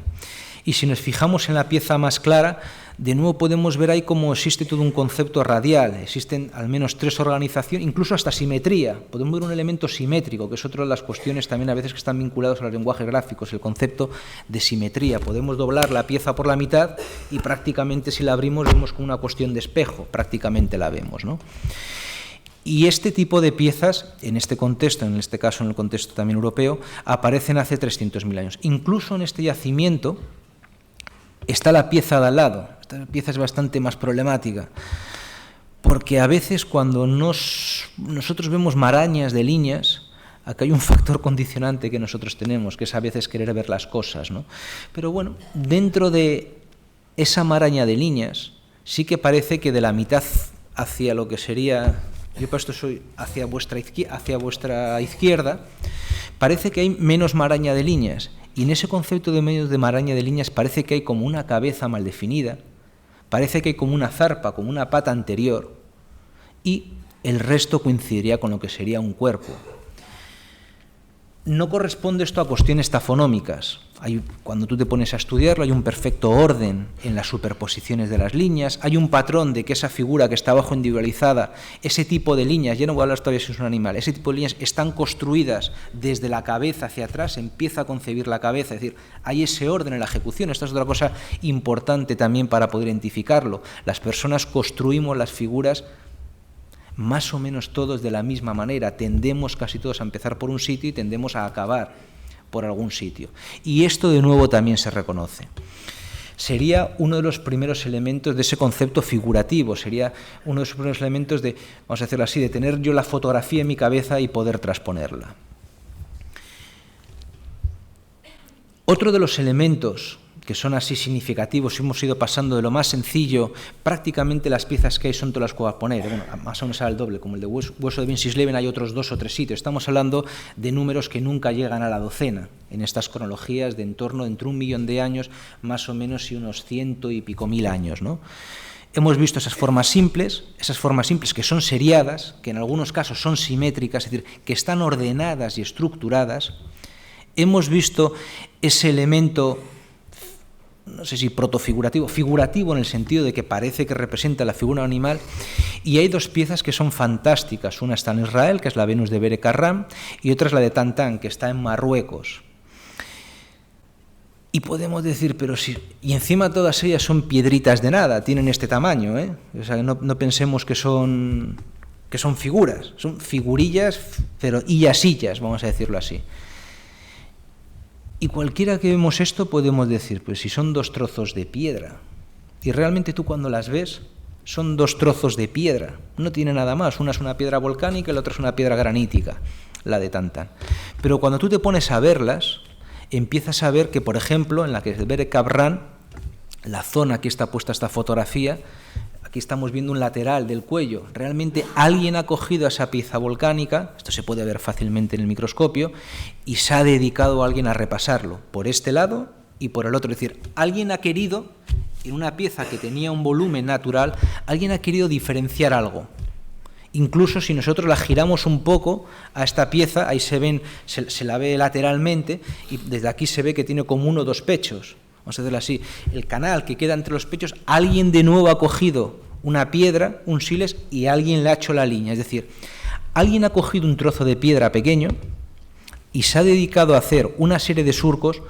Y si nos fijamos en la pieza más clara, de nuevo podemos ver ahí cómo existe todo un concepto radial, existen al menos 3 organizaciones, incluso hasta simetría, podemos ver un elemento simétrico, que es otra de las cuestiones también a veces que están vinculados a los lenguajes gráficos, el concepto de simetría. Podemos doblar la pieza por la mitad y prácticamente si la abrimos vemos como una cuestión de espejo, prácticamente la vemos, ¿no? Y este tipo de piezas, en este contexto, en este caso en el contexto también europeo, aparecen hace 300.000 años. Incluso en este yacimiento está la pieza de al lado. Esta pieza es bastante más problemática, porque a veces cuando nosotros vemos marañas de líneas, acá hay un factor condicionante que nosotros tenemos, que es a veces querer ver las cosas, ¿no? Pero bueno, dentro de esa maraña de líneas, sí que parece que de la mitad hacia lo que sería, yo para esto soy hacia vuestra izquierda, parece que hay menos maraña de líneas. Y en ese concepto de medios de maraña de líneas parece que hay como una cabeza mal definida, parece que hay como una zarpa, como una pata anterior, y el resto coincidiría con lo que sería un cuerpo. No corresponde esto a cuestiones tafonómicas. Cuando tú te pones a estudiarlo, hay un perfecto orden en las superposiciones de las líneas, hay un patrón de que esa figura que está abajo individualizada, ese tipo de líneas, ya no voy a hablar todavía si es un animal, ese tipo de líneas están construidas desde la cabeza hacia atrás, empieza a concebir la cabeza, es decir, hay ese orden en la ejecución. Esta es otra cosa importante también para poder identificarlo. Las personas construimos las figuras más o menos todos de la misma manera, tendemos casi todos a empezar por un sitio y tendemos a acabar por algún sitio. Y esto de nuevo también se reconoce. Sería uno de los primeros elementos de ese concepto figurativo, sería uno de los primeros elementos de, vamos a decirlo así, de tener yo la fotografía en mi cabeza y poder transponerla. Otro de los elementos que son así significativos, hemos ido pasando de lo más sencillo, prácticamente las piezas que hay son todas las que voy a poner, bueno, más o menos al doble, como el de hueso de Vincislev hay otros 2 o 3 sitios, estamos hablando de números que nunca llegan a la docena, en estas cronologías de en torno entre 1 millón de años, más o menos, y unos 100 y pico mil años, ¿no? Hemos visto esas formas simples que son seriadas, que en algunos casos son simétricas, es decir, que están ordenadas y estructuradas. Hemos visto ese elemento no sé si protofigurativo, figurativo en el sentido de que parece que representa la figura animal, y hay dos piezas que son fantásticas. Una está en Israel, que es la Venus de Bere Carram, y otra es la de Tantan, que está en Marruecos. Y podemos decir, pero si... Y encima todas ellas son piedritas de nada, tienen este tamaño, ¿eh? O sea, no pensemos que son figuras, son figurillas, pero illasillas, vamos a decirlo así. Y cualquiera que vemos esto podemos decir, pues si son dos trozos de piedra, y realmente tú cuando las ves, son dos trozos de piedra, no tiene nada más, una es una piedra volcánica y la otra es una piedra granítica, la de Tantan. Pero cuando tú te pones a verlas, empiezas a ver que, por ejemplo, en la que es Bere Carram, la zona, aquí está puesta esta fotografía, aquí estamos viendo un lateral del cuello. Realmente alguien ha cogido esa pieza volcánica, esto se puede ver fácilmente en el microscopio, y se ha dedicado a alguien a repasarlo, por este lado y por el otro. Es decir, alguien ha querido, en una pieza que tenía un volumen natural, alguien ha querido diferenciar algo. Incluso si nosotros la giramos un poco a esta pieza, ahí se la ve lateralmente, y desde aquí se ve que tiene como 1 o 2 pechos. Vamos a hacerlo así, el canal que queda entre los pechos, alguien de nuevo ha cogido una piedra, un sílex, y alguien le ha hecho la línea. Es decir, alguien ha cogido un trozo de piedra pequeño y se ha dedicado a hacer una serie de surcos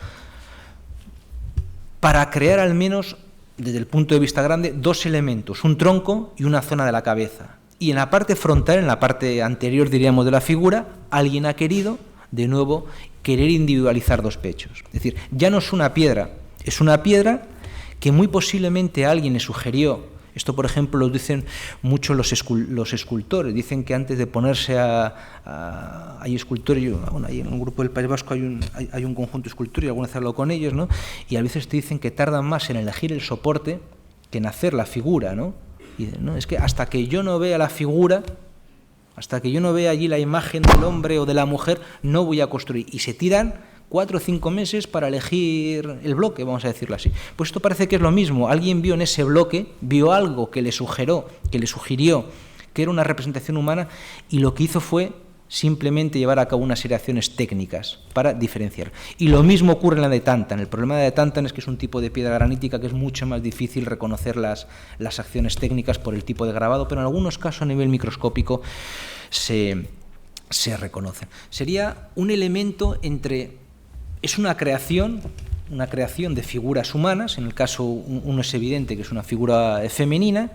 para crear al menos, desde el punto de vista grande, 2 elementos, un tronco y una zona de la cabeza. Y en la parte frontal, en la parte anterior, diríamos, de la figura, alguien ha querido, de nuevo, querer individualizar 2 pechos. Es decir, ya no es una piedra, es una piedra que muy posiblemente alguien le sugirió. Esto, por ejemplo, lo dicen mucho los escultores. Dicen que antes de ponerse hay escultores, bueno, ahí en un grupo del País Vasco hay un conjunto escultórico, y alguna vez he hablado con ellos, ¿no? Y a veces te dicen que tardan más en elegir el soporte que en hacer la figura, ¿no? Y no, es que hasta que yo no vea la figura, hasta que yo no vea allí la imagen del hombre o de la mujer, no voy a construir. Y se tiran 4 o 5 meses para elegir el bloque, vamos a decirlo así. Pues esto parece que es lo mismo. Alguien vio en ese bloque, vio algo que le sugirió que era una representación humana, y lo que hizo fue simplemente llevar a cabo una serie de acciones técnicas para diferenciar. Y lo mismo ocurre en la de Tantan. El problema de Tantan es que es un tipo de piedra granítica que es mucho más difícil reconocer las acciones técnicas por el tipo de grabado, pero en algunos casos a nivel microscópico se reconocen. Sería un elemento entre... Es una creación de figuras humanas, en el caso uno es evidente que es una figura femenina,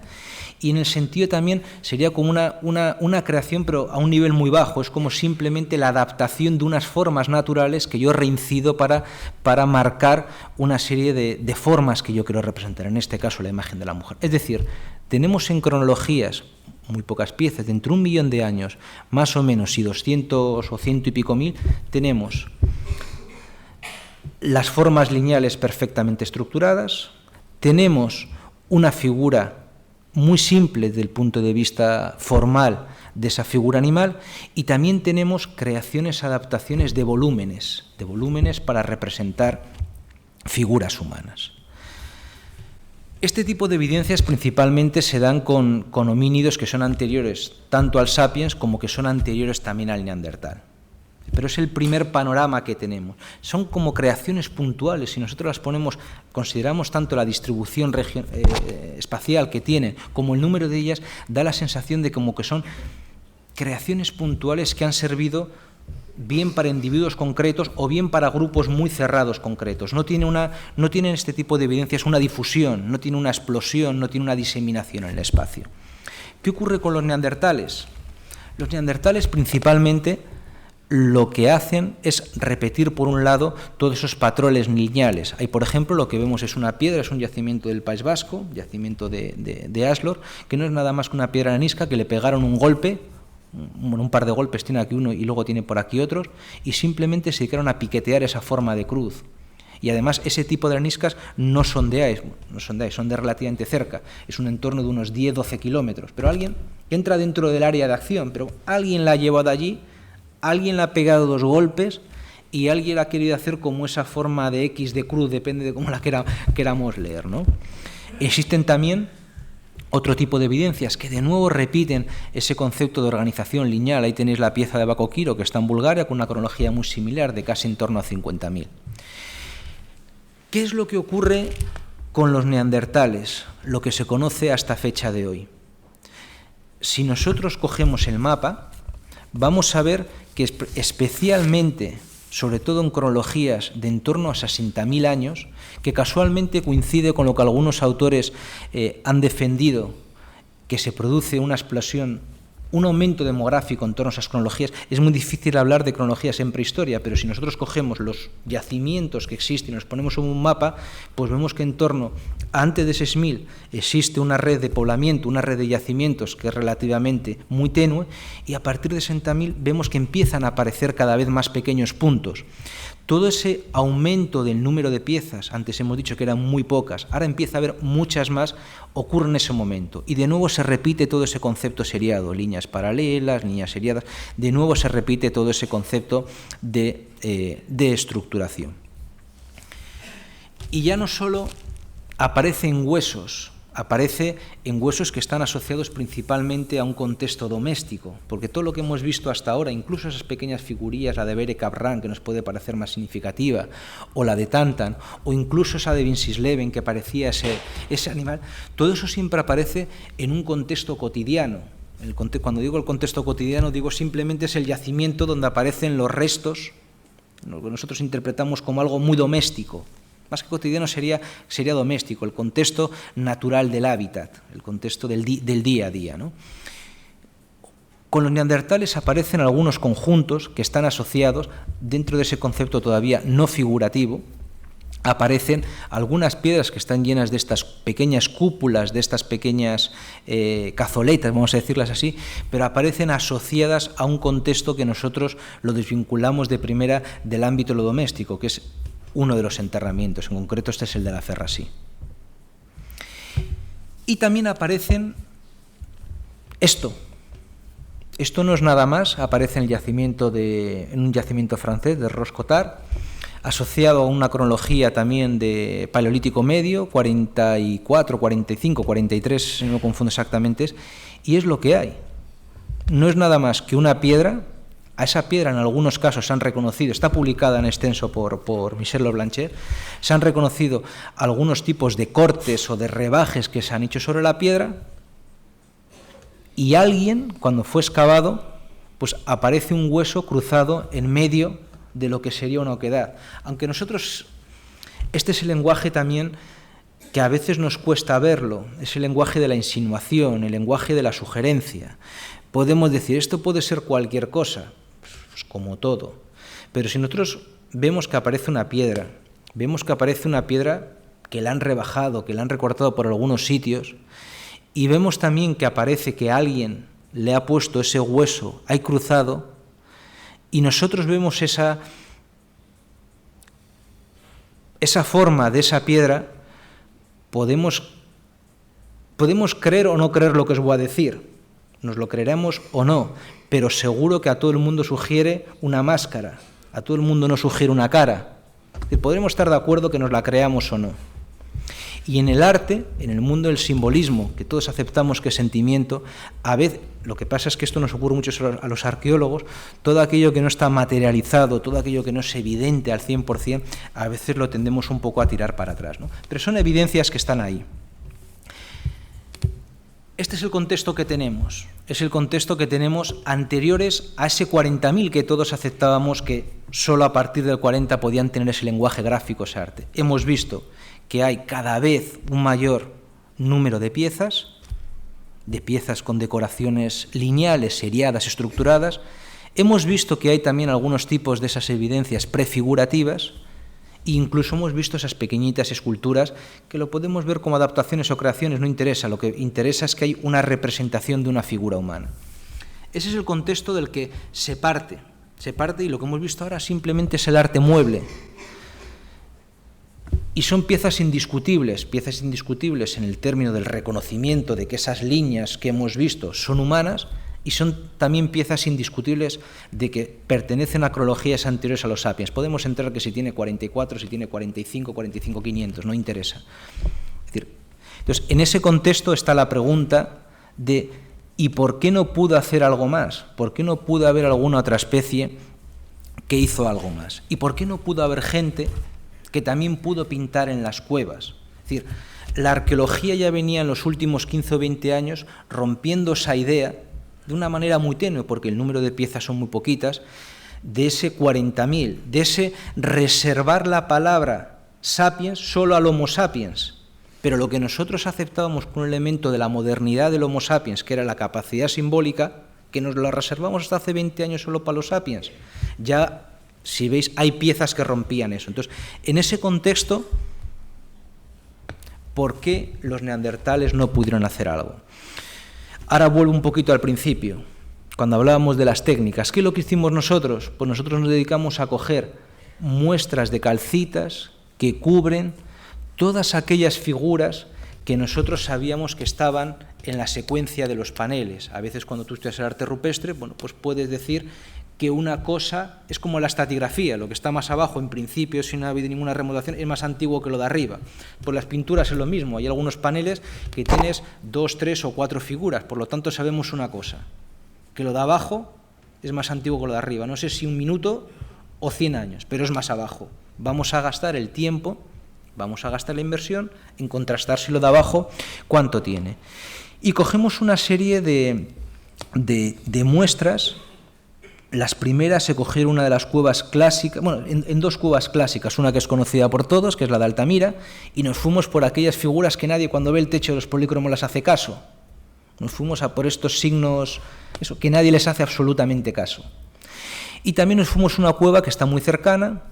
y en el sentido también sería como una creación, pero a un nivel muy bajo. Es como simplemente la adaptación de unas formas naturales que yo reincido para marcar una serie de formas que yo quiero representar, en este caso la imagen de la mujer. Es decir, tenemos en cronologías muy pocas piezas, de entre 1 millón de años, más o menos, y 200 o 100 y pico mil, tenemos las formas lineales perfectamente estructuradas, tenemos una figura muy simple desde el punto de vista formal de esa figura animal, y también tenemos creaciones, adaptaciones de volúmenes para representar figuras humanas. Este tipo de evidencias principalmente se dan con homínidos que son anteriores tanto al sapiens como que son anteriores también al neandertal. Pero es el primer panorama que tenemos. Son como creaciones puntuales. Si nosotros las ponemos, consideramos tanto la distribución espacial que tienen como el número de ellas, da la sensación de como que son creaciones puntuales que han servido bien para individuos concretos o bien para grupos muy cerrados concretos. No tienen este tipo de evidencias una difusión, no tiene una explosión, no tiene una diseminación en el espacio. ¿Qué ocurre con los neandertales? Los neandertales principalmente lo que hacen es repetir, por un lado, todos esos patrones lineales. Ahí, por ejemplo, lo que vemos es una piedra, es un yacimiento del País Vasco, yacimiento de Aslor, que no es nada más que una piedra arenisca que le pegaron un golpe, un par de golpes, tiene aquí uno y luego tiene por aquí otros, y simplemente se dedicaron a piquetear esa forma de cruz. Y además ese tipo de areniscas no son de AES, son de relativamente cerca, es un entorno de unos 10-12 kilómetros, pero alguien entra dentro del área de acción, pero alguien la ha llevado allí, alguien le ha pegado 2 golpes y alguien ha querido hacer como esa forma de X de cruz, depende de cómo la queramos leer, ¿no? Existen también otro tipo de evidencias que de nuevo repiten ese concepto de organización lineal. Ahí tenéis la pieza de Bacoquiro, que está en Bulgaria, con una cronología muy similar, de casi en torno a 50.000. ¿Qué es lo que ocurre con los neandertales, lo que se conoce hasta fecha de hoy? Si nosotros cogemos el mapa, vamos a ver que especialmente, sobre todo en cronologías de en torno a 60.000 años, que casualmente coincide con lo que algunos autores han defendido, que se produce una explosión, un aumento demográfico en torno a esas cronologías. Es muy difícil hablar de cronologías en prehistoria, pero si nosotros cogemos los yacimientos que existen y los ponemos en un mapa, pues vemos que en torno a antes de 6.000 existe una red de poblamiento, una red de yacimientos que es relativamente muy tenue, y a partir de 60.000 vemos que empiezan a aparecer cada vez más pequeños puntos. Todo ese aumento del número de piezas, antes hemos dicho que eran muy pocas, ahora empieza a haber muchas más, ocurre en ese momento. Y de nuevo se repite todo ese concepto seriado, líneas paralelas, líneas seriadas, de nuevo se repite todo ese concepto de estructuración. Y ya no solo aparece en huesos que están asociados principalmente a un contexto doméstico, porque todo lo que hemos visto hasta ahora, incluso esas pequeñas figurillas, la de Bere Cabran, que nos puede parecer más significativa, o la de Tantan, o incluso esa de Winsleven, que parecía ese animal, todo eso siempre aparece en un contexto cotidiano. Cuando digo el contexto cotidiano, digo simplemente es el yacimiento donde aparecen los restos, lo que nosotros interpretamos como algo muy doméstico. Más que cotidiano sería doméstico, el contexto natural del hábitat, el contexto del día a día, ¿no? Con los neandertales aparecen algunos conjuntos que están asociados, dentro de ese concepto todavía no figurativo, aparecen algunas piedras que están llenas de estas pequeñas cúpulas, de estas pequeñas cazoletas, vamos a decirlas así, pero aparecen asociadas a un contexto que nosotros lo desvinculamos de primera del ámbito de lo doméstico, que es uno de los enterramientos, en concreto este es el de la Ferrasí. Y también aparecen esto no es nada más, aparece en un yacimiento francés de Roscotard, asociado a una cronología también de Paleolítico Medio, 44, 45, 43, si no me confundo exactamente, y es lo que hay. No es nada más que una piedra. A esa piedra en algunos casos se han reconocido, está publicada en extenso por Michel Leblancher, se han reconocido algunos tipos de cortes o de rebajes que se han hecho sobre la piedra, y alguien, cuando fue excavado, pues aparece un hueso cruzado en medio de lo que sería una oquedad. Aunque nosotros, este es el lenguaje también que a veces nos cuesta verlo, es el lenguaje de la insinuación, el lenguaje de la sugerencia. Podemos decir, esto puede ser cualquier cosa, pues como todo, pero si nosotros vemos que aparece una piedra, que la han rebajado, que la han recortado por algunos sitios, y vemos también que aparece que alguien le ha puesto ese hueso ahí cruzado, y nosotros vemos esa forma de esa piedra, podemos creer o no creer lo que os voy a decir, nos lo creeremos o no, pero seguro que a todo el mundo sugiere una máscara, a todo el mundo no sugiere una cara. Podremos estar de acuerdo que nos la creamos o no. Y en el arte, en el mundo del simbolismo, que todos aceptamos que es sentimiento, a veces, lo que pasa es que esto nos ocurre mucho a los arqueólogos, todo aquello que no está materializado, todo aquello que no es evidente al 100%, a veces lo tendemos un poco a tirar para atrás, ¿no? Pero son evidencias que están ahí. Este es el contexto que tenemos, anteriores a ese 40.000 que todos aceptábamos que solo a partir del 40 podían tener ese lenguaje gráfico, ese arte. Hemos visto que hay cada vez un mayor número de piezas con decoraciones lineales, seriadas, estructuradas. Hemos visto que hay también algunos tipos de esas evidencias prefigurativas, e incluso hemos visto esas pequeñitas esculturas que lo podemos ver como adaptaciones o creaciones, no interesa, lo que interesa es que hay una representación de una figura humana. Ese es el contexto del que se parte y lo que hemos visto ahora simplemente es el arte mueble. Y son piezas indiscutibles en el término del reconocimiento de que esas líneas que hemos visto son humanas, y son también piezas indiscutibles de que pertenecen a cronologías anteriores a los sapiens. Podemos entrar que si tiene 44, si tiene 45, 500, no interesa. Es decir, entonces, en ese contexto está la pregunta de ¿y por qué no pudo hacer algo más? ¿Por qué no pudo haber alguna otra especie que hizo algo más? ¿Y por qué no pudo haber gente que también pudo pintar en las cuevas. Es decir, la arqueología ya venía en los últimos 15 o 20 años rompiendo esa idea de una manera muy tenue, porque el número de piezas son muy poquitas, de ese 40.000, de ese reservar la palabra sapiens solo al Homo sapiens. Pero lo que nosotros aceptábamos como un elemento de la modernidad del Homo sapiens, que era la capacidad simbólica, que nos la reservamos hasta hace 20 años solo para los sapiens. Ya, si veis, hay piezas que rompían eso. Entonces, en ese contexto, ¿por qué los neandertales no pudieron hacer algo? Ahora vuelvo un poquito al principio, cuando hablábamos de las técnicas. ¿Qué es lo que hicimos nosotros? Pues nosotros nos dedicamos a coger muestras de calcitas que cubren todas aquellas figuras que nosotros sabíamos que estaban en la secuencia de los paneles. A veces cuando tú estudias el arte rupestre, bueno, pues puedes decir que una cosa es como la estratigrafía, lo que está más abajo en principio, si no ha habido ninguna remodelación, es más antiguo que lo de arriba. Pues las pinturas es lo mismo, hay algunos paneles que tienes 2, 3 o 4 figuras, por lo tanto sabemos una cosa, que lo de abajo es más antiguo que lo de arriba, no sé si 1 minuto o 100 años, pero es más abajo. Vamos a gastar el tiempo, vamos a gastar la inversión en contrastar si lo de abajo cuánto tiene. Y cogemos una serie de muestras. Las primeras se cogieron una de las cuevas clásicas, bueno, en 2 cuevas clásicas, una que es conocida por todos, que es la de Altamira, y nos fuimos por aquellas figuras que nadie cuando ve el techo de los polícromos las hace caso. Nos fuimos a por estos signos, eso, que nadie les hace absolutamente caso. Y también nos fuimos a una cueva que está muy cercana,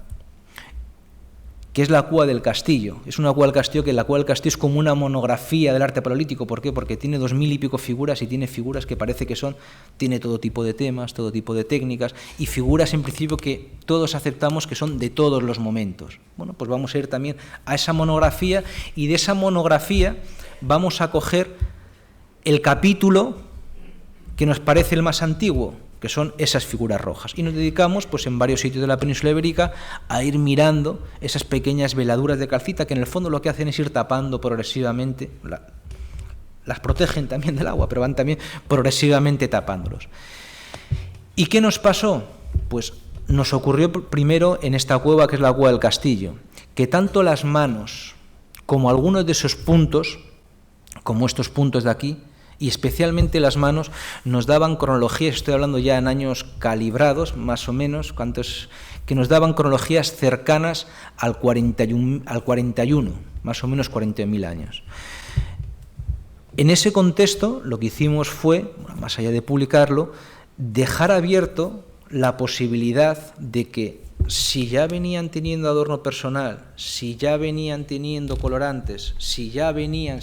que es la Cueva del Castillo. Es una Cueva del Castillo que la Cueva del Castillo es como una monografía del arte paleolítico. ¿Por qué? Porque tiene 2000 y pico figuras y tiene figuras que parece que tiene todo tipo de temas, todo tipo de técnicas y figuras en principio que todos aceptamos que son de todos los momentos. Bueno, pues vamos a ir también a esa monografía y de esa monografía vamos a coger el capítulo que nos parece el más antiguo, que son esas figuras rojas. Y nos dedicamos, pues en varios sitios de la península ibérica, a ir mirando esas pequeñas veladuras de calcita que en el fondo lo que hacen es ir tapando progresivamente, las protegen también del agua, pero van también progresivamente tapándolos. ¿Y qué nos pasó? Pues nos ocurrió primero en esta cueva, que es la Cueva del Castillo, que tanto las manos como algunos de esos puntos, como estos puntos de aquí, y especialmente las manos, nos daban cronologías, estoy hablando ya en años calibrados, más o menos, que nos daban cronologías cercanas al 41, más o menos 40.000 años. En ese contexto, lo que hicimos fue, más allá de publicarlo, dejar abierto la posibilidad de que si ya venían teniendo adorno personal, si ya venían teniendo colorantes, si ya venían,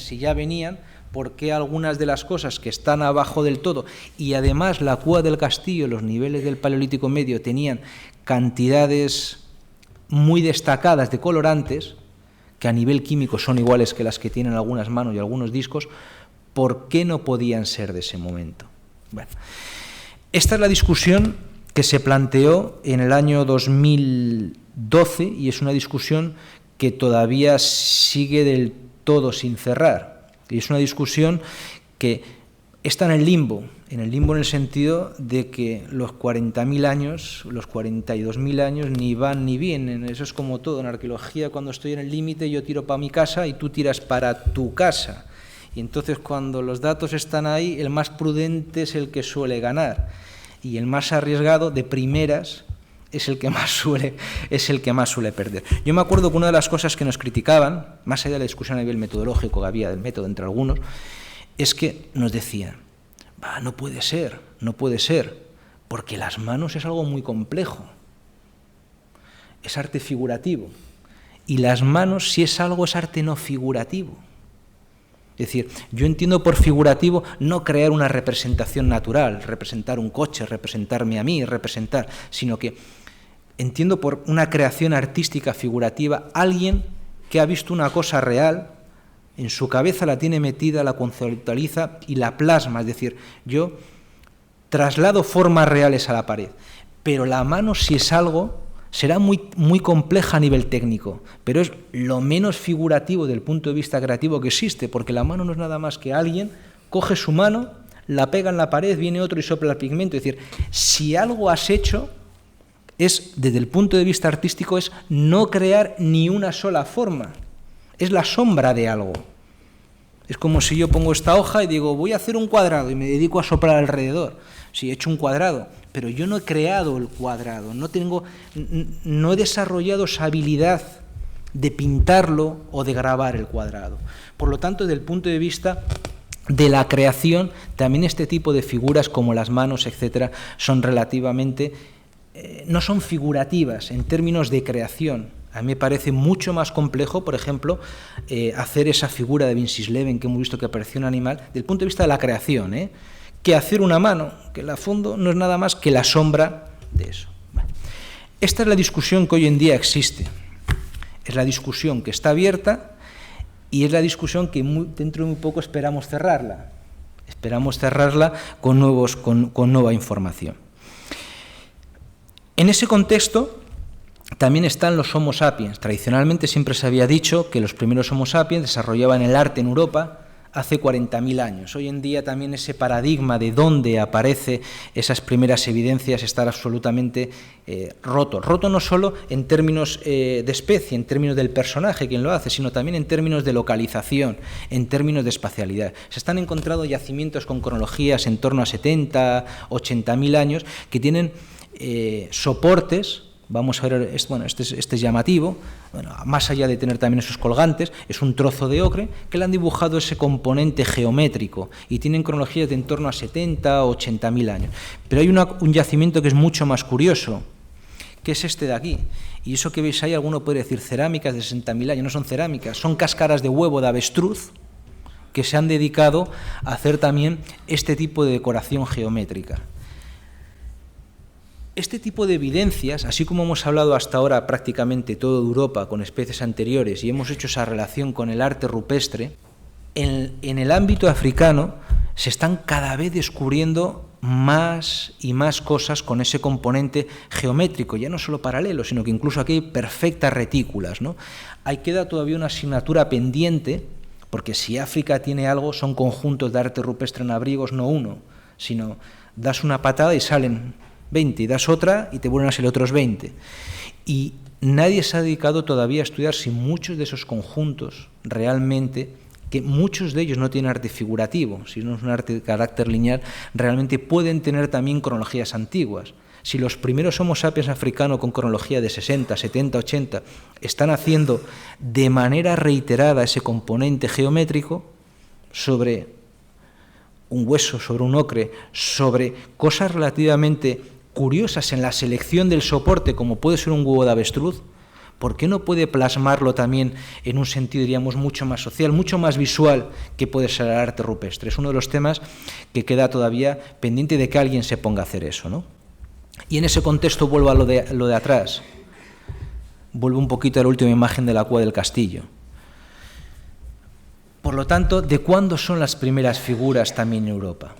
¿por qué algunas de las cosas que están abajo del todo y además la Cueva del Castillo, los niveles del Paleolítico Medio tenían cantidades muy destacadas de colorantes, que a nivel químico son iguales que las que tienen algunas manos y algunos discos, ¿por qué no podían ser de ese momento? Bueno, esta es la discusión que se planteó en el año 2012 y es una discusión que todavía sigue del todo sin cerrar. Y es una discusión que está en el limbo en el sentido de que los 40.000 años, los 42.000 años ni van ni vienen. Eso es como todo. En arqueología, cuando estoy en el límite, yo tiro para mi casa y tú tiras para tu casa. Y entonces, cuando los datos están ahí, el más prudente es el que suele ganar. Y el más arriesgado, de primeras, es el que más suele perder. Yo me acuerdo que una de las cosas que nos criticaban, más allá de la discusión a nivel metodológico que había del método entre algunos, es que nos decían, no puede ser, porque las manos es algo muy complejo, es arte figurativo, y las manos, si es algo, es arte no figurativo. Es decir, yo entiendo por figurativo no crear una representación natural, representar un coche, representarme a mí, sino que entiendo por una creación artística figurativa alguien que ha visto una cosa real, en su cabeza la tiene metida, la conceptualiza y la plasma. Es decir, yo traslado formas reales a la pared, pero la mano, si es algo, será muy compleja a nivel técnico, pero es lo menos figurativo del punto de vista creativo que existe, porque la mano no es nada más que alguien coge su mano, la pega en la pared, viene otro y sopla el pigmento. Es decir, si algo has hecho, es, desde el punto de vista artístico, es no crear ni una sola forma. Es la sombra de algo. Es como si yo pongo esta hoja y digo, voy a hacer un cuadrado y me dedico a soplar alrededor. Sí, he hecho un cuadrado, pero yo no he creado el cuadrado, no he desarrollado esa habilidad de pintarlo o de grabar el cuadrado. Por lo tanto, desde el punto de vista de la creación, también este tipo de figuras como las manos, etcétera, son relativamente, no son figurativas en términos de creación. A mí me parece mucho más complejo, por ejemplo, hacer esa figura de Vincisleven que hemos visto que apareció un animal, desde el punto de vista de la creación, que hacer una mano, que en el fondo no es nada más que la sombra de eso. Bueno, esta es la discusión que hoy en día existe. Es la discusión que está abierta y es la discusión que dentro de muy poco esperamos cerrarla. Esperamos cerrarla con nueva información. En ese contexto también están los Homo sapiens. Tradicionalmente siempre se había dicho que los primeros Homo sapiens desarrollaban el arte en Europa hace 40.000 años. Hoy en día también ese paradigma de dónde aparecen esas primeras evidencias está absolutamente roto. Roto no solo en términos de especie, en términos del personaje quien lo hace, sino también en términos de localización, en términos de espacialidad. Se están encontrando yacimientos con cronologías en torno a 70, 80.000 años que tienen soportes. Vamos a ver, bueno, este es llamativo, bueno, más allá de tener también esos colgantes, es un trozo de ocre que le han dibujado ese componente geométrico y tienen cronologías de en torno a 70 o 80.000 años. Pero hay un yacimiento que es mucho más curioso, que es este de aquí. Y eso que veis ahí, alguno puede decir cerámicas de 60.000 años, no son cerámicas, son cáscaras de huevo de avestruz que se han dedicado a hacer también este tipo de decoración geométrica. Este tipo de evidencias, así como hemos hablado hasta ahora prácticamente toda Europa con especies anteriores y hemos hecho esa relación con el arte rupestre, en el ámbito africano se están cada vez descubriendo más y más cosas con ese componente geométrico, ya no solo paralelo, sino que incluso aquí hay perfectas retículas, ¿no? Ahí queda todavía una asignatura pendiente, porque si África tiene algo, son conjuntos de arte rupestre en abrigos, no uno, sino das una patada y salen 20, y das otra y te vuelven a salir otros 20. Y nadie se ha dedicado todavía a estudiar si muchos de esos conjuntos realmente, que muchos de ellos no tienen arte figurativo, sino es un arte de carácter lineal, realmente pueden tener también cronologías antiguas. Si los primeros Homo sapiens africanos con cronología de 60, 70, 80 están haciendo de manera reiterada ese componente geométrico sobre un hueso, sobre un ocre, sobre cosas relativamente curiosas en la selección del soporte, como puede ser un huevo de avestruz, ¿por qué no puede plasmarlo también en un sentido, diríamos, mucho más social, mucho más visual que puede ser el arte rupestre? Es uno de los temas que queda todavía pendiente de que alguien se ponga a hacer eso, ¿no? Y en ese contexto vuelvo a lo de atrás, vuelvo un poquito a la última imagen de la cueva del castillo. Por lo tanto, ¿de cuándo son las primeras figuras también en Europa?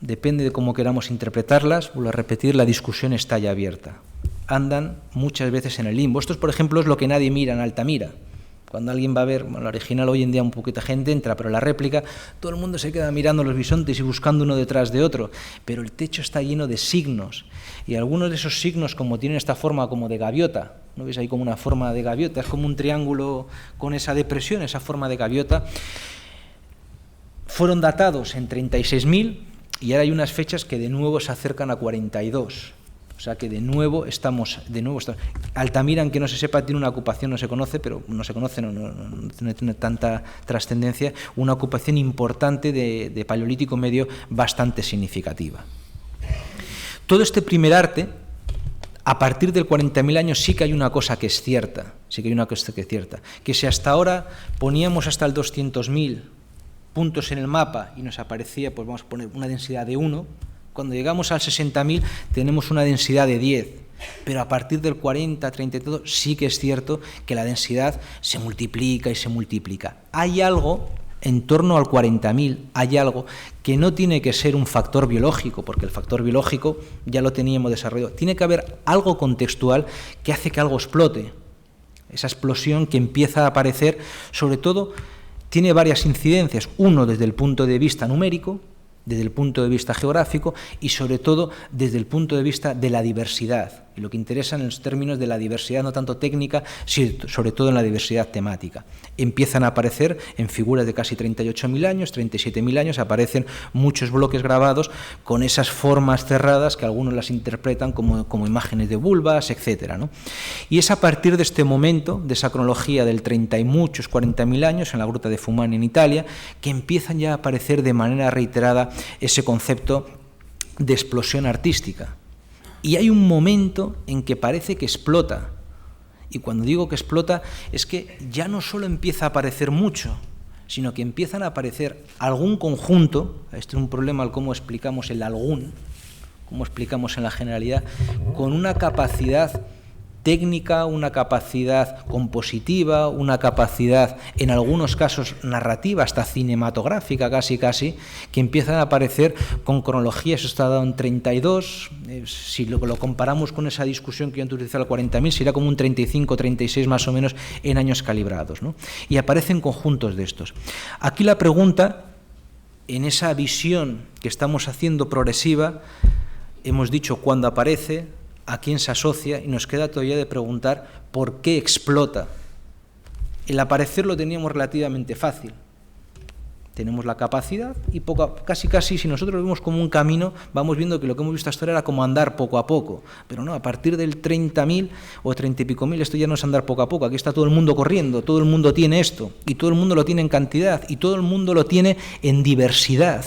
Depende de cómo queramos interpretarlas, vuelvo a repetir, la discusión está ya abierta. Andan muchas veces en el limbo. Esto, por ejemplo, es lo que nadie mira en Altamira. Cuando alguien va a ver, bueno, la original hoy en día un poquita gente entra, pero la réplica, todo el mundo se queda mirando los bisontes y buscando uno detrás de otro. Pero el techo está lleno de signos. Y algunos de esos signos, como tienen esta forma como de gaviota, ¿no veis ahí como una forma de gaviota? Es como un triángulo con esa depresión, esa forma de gaviota. Fueron datados en 36.000 y ahora hay unas fechas que de nuevo se acercan a 42. O sea que de nuevo estamos. Altamira, aunque no se sepa, tiene una ocupación, no se conoce, pero no se conoce, no tiene tanta trascendencia, una ocupación importante de Paleolítico Medio bastante significativa. Todo este primer arte, a partir del 40.000 años, sí que hay una cosa que es cierta, que si hasta ahora poníamos hasta el 200.000 puntos en el mapa y nos aparecía, pues vamos a poner una densidad de 1, cuando llegamos al 60.000 tenemos una densidad de 10, pero a partir del 40, 30 y todo, sí que es cierto que la densidad se multiplica y se multiplica. Hay algo en torno al 40.000, hay algo que no tiene que ser un factor biológico, porque el factor biológico ya lo teníamos desarrollado, tiene que haber algo contextual que hace que algo explote, esa explosión que empieza a aparecer, sobre todo, tiene varias incidencias, uno desde el punto de vista numérico, desde el punto de vista geográfico y sobre todo desde el punto de vista de la diversidad. y lo que interesa en los términos de la diversidad no tanto técnica, sino sobre todo en la diversidad temática. Empiezan a aparecer en figuras de casi 38.000 años, 37.000 años, aparecen muchos bloques grabados con esas formas cerradas que algunos las interpretan como imágenes de vulvas, etcétera, ¿no? Y es a partir de este momento, de esa cronología del 30 y muchos, 40.000 años, en la gruta de Fumani en Italia, que empiezan ya a aparecer de manera reiterada ese concepto de explosión artística. Y hay un momento en que parece que explota. Y cuando digo que explota es que ya no solo empieza a aparecer mucho, sino que empiezan a aparecer algún conjunto, este es un problema al cómo explicamos el algún, cómo explicamos en la generalidad, con una capacidad técnica, una capacidad compositiva, una capacidad, en algunos casos, narrativa, hasta cinematográfica casi, que empiezan a aparecer con cronologías. Esto está dado en 32, si lo comparamos con esa discusión que yo antes utilizaba, el 40.000, sería como un 35, 36 más o menos en años calibrados, ¿no? Y aparecen conjuntos de estos. Aquí la pregunta, en esa visión que estamos haciendo progresiva, hemos dicho cuándo aparece, a quién se asocia, y nos queda todavía de preguntar por qué explota. El aparecer lo teníamos relativamente fácil. Tenemos la capacidad y casi si nosotros lo vemos como un camino, vamos viendo que lo que hemos visto hasta ahora era como andar poco a poco. Pero no, a partir del 30.000 o 30 y pico mil, esto ya no es andar poco a poco. Aquí está todo el mundo corriendo, todo el mundo tiene esto, y todo el mundo lo tiene en cantidad, y todo el mundo lo tiene en diversidad.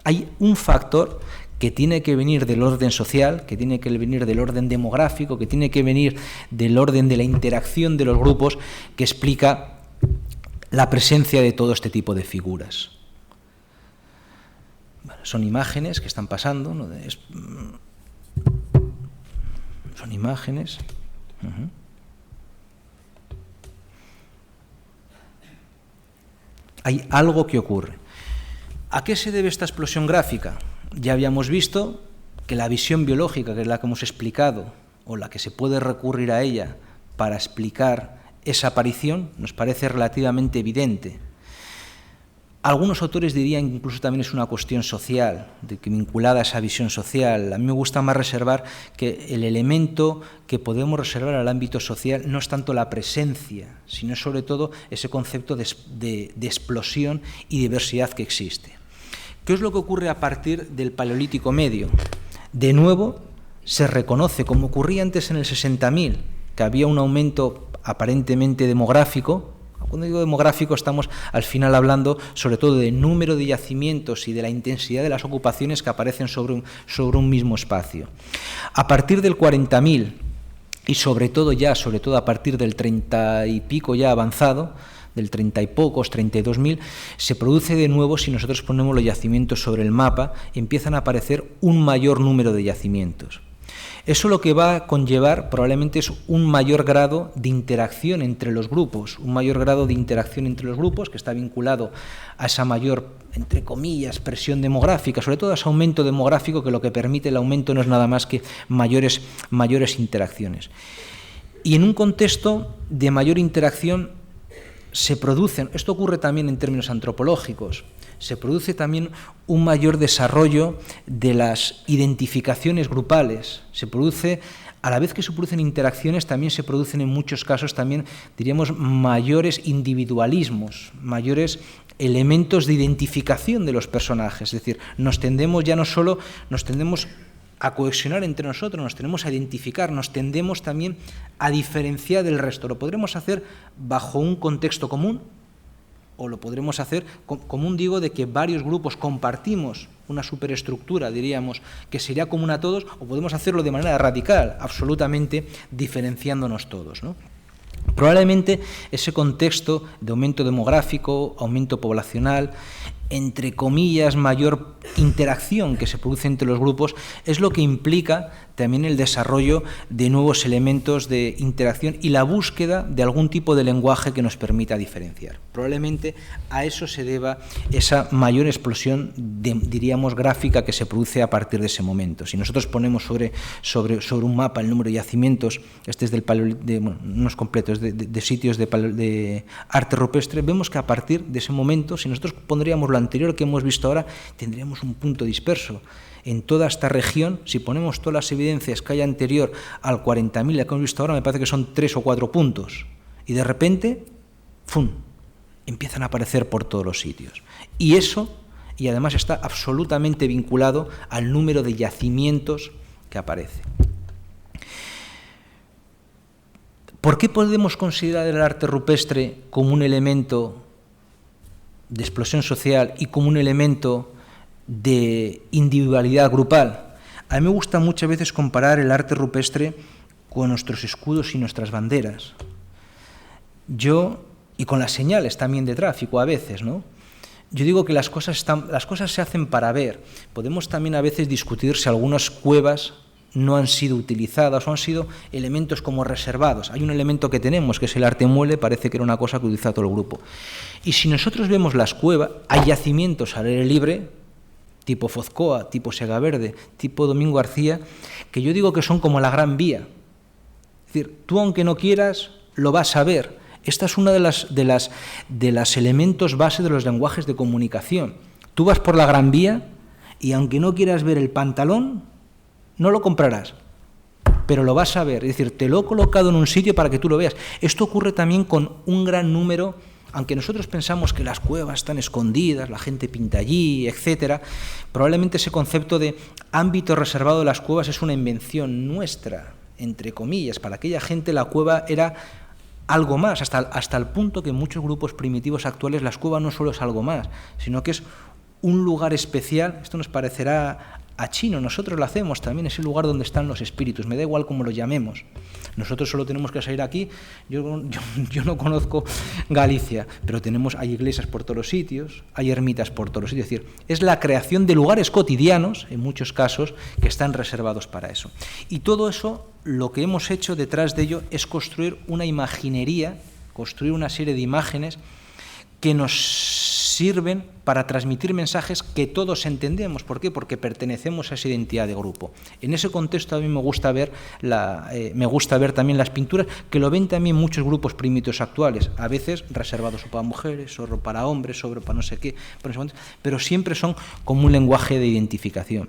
Hay un factor que tiene que venir del orden social, que tiene que venir del orden demográfico, que tiene que venir del orden de la interacción de los grupos, que explica la presencia de todo este tipo de figuras. Bueno, son imágenes que están pasando, ¿no? Son imágenes. Hay algo que ocurre. ¿A qué se debe esta explosión gráfica? Ya habíamos visto que la visión biológica, que es la que hemos explicado, o la que se puede recurrir a ella para explicar esa aparición, nos parece relativamente evidente. Algunos autores dirían que incluso también es una cuestión social, vinculada a esa visión social. A mí me gusta más reservar que el elemento que podemos reservar al ámbito social no es tanto la presencia, sino sobre todo ese concepto de explosión y diversidad que existe. ¿Qué es lo que ocurre a partir del Paleolítico Medio? De nuevo, se reconoce, como ocurría antes en el 60.000, que había un aumento aparentemente demográfico. Cuando digo demográfico estamos al final hablando sobre todo del número de yacimientos y de la intensidad de las ocupaciones que aparecen sobre un mismo espacio. A partir del 40.000 y sobre todo a partir del 30 y pico ya avanzado, del 30 y pocos, 32.000, se produce de nuevo, si nosotros ponemos los yacimientos sobre el mapa, empiezan a aparecer un mayor número de yacimientos. Eso lo que va a conllevar probablemente es un mayor grado de interacción entre los grupos, que está vinculado a esa mayor, entre comillas, presión demográfica, sobre todo a ese aumento demográfico, que lo que permite el aumento no es nada más que mayores interacciones. Y en un contexto de mayor interacción se producen, esto ocurre también en términos antropológicos, se produce también un mayor desarrollo de las identificaciones grupales, se produce, a la vez que se producen interacciones, también se producen en muchos casos también, diríamos, mayores individualismos, mayores elementos de identificación de los personajes, es decir, nos tendemos a cohesionar entre nosotros, nos tendemos a identificar, nos tendemos también a diferenciar del resto. Lo podremos hacer bajo un contexto común, o lo podremos hacer común, digo, de que varios grupos compartimos una superestructura, diríamos, que sería común a todos, o podemos hacerlo de manera radical, absolutamente diferenciándonos todos, ¿no? Probablemente ese contexto de aumento demográfico, aumento poblacional, entre comillas, mayor interacción que se produce entre los grupos, es lo que implica también el desarrollo de nuevos elementos de interacción y la búsqueda de algún tipo de lenguaje que nos permita diferenciar. Probablemente a eso se deba esa mayor explosión, diríamos, gráfica que se produce a partir de ese momento. Si nosotros ponemos sobre un mapa el número de yacimientos, este es no es completo, es de sitios de arte rupestre, vemos que a partir de ese momento, si nosotros pondríamos lo anterior que hemos visto ahora, tendríamos un punto disperso. en toda esta región, si ponemos todas las evidencias que hay anterior al 40.000 que hemos visto ahora, me parece que son 3 o 4 puntos. Y de repente, ¡fum!, empiezan a aparecer por todos los sitios. Y eso, y además está absolutamente vinculado al número de yacimientos que aparece. ¿Por qué podemos considerar el arte rupestre como un elemento de explosión social y como un elemento de individualidad grupal? A mí me gusta muchas veces comparar el arte rupestre con nuestros escudos y nuestras banderas. Y con las señales también de tráfico a veces, ¿no? Yo digo que las cosas se hacen para ver. Podemos también a veces discutir si algunas cuevas no han sido utilizadas o han sido elementos como reservados. Hay un elemento que tenemos, que es el arte muele, parece que era una cosa que utiliza todo el grupo. Y si nosotros vemos las cuevas, hay yacimientos al aire libre, tipo Fozcoa, tipo Segaverde, tipo Domingo García, que yo digo que son como la Gran Vía. Es decir, tú aunque no quieras, lo vas a ver. Esta es una de las elementos base de los lenguajes de comunicación. Tú vas por la Gran Vía y aunque no quieras ver el pantalón, no lo comprarás, pero lo vas a ver. Es decir, te lo he colocado en un sitio para que tú lo veas. Esto ocurre también con un gran número, aunque nosotros pensamos que las cuevas están escondidas, la gente pinta allí, etcétera, probablemente ese concepto de ámbito reservado de las cuevas es una invención nuestra, entre comillas. Para aquella gente la cueva era algo más, hasta el punto que en muchos grupos primitivos actuales las cuevas no solo es algo más, sino que es un lugar especial. Esto nos parecerá a chino, nosotros lo hacemos también, es el lugar donde están los espíritus, me da igual cómo lo llamemos. Nosotros solo tenemos que salir aquí, yo no conozco Galicia, pero hay iglesias por todos los sitios, hay ermitas por todos los sitios, es decir, es la creación de lugares cotidianos, en muchos casos, que están reservados para eso. Y todo eso, lo que hemos hecho detrás de ello es construir una imaginería, construir una serie de imágenes que nos sirven para transmitir mensajes que todos entendemos. ¿Por qué? Porque pertenecemos a esa identidad de grupo. En ese contexto a mí me gusta ver también las pinturas, que lo ven también muchos grupos primitivos actuales, a veces reservados para mujeres, o para hombres, o para no sé qué, pero siempre son como un lenguaje de identificación.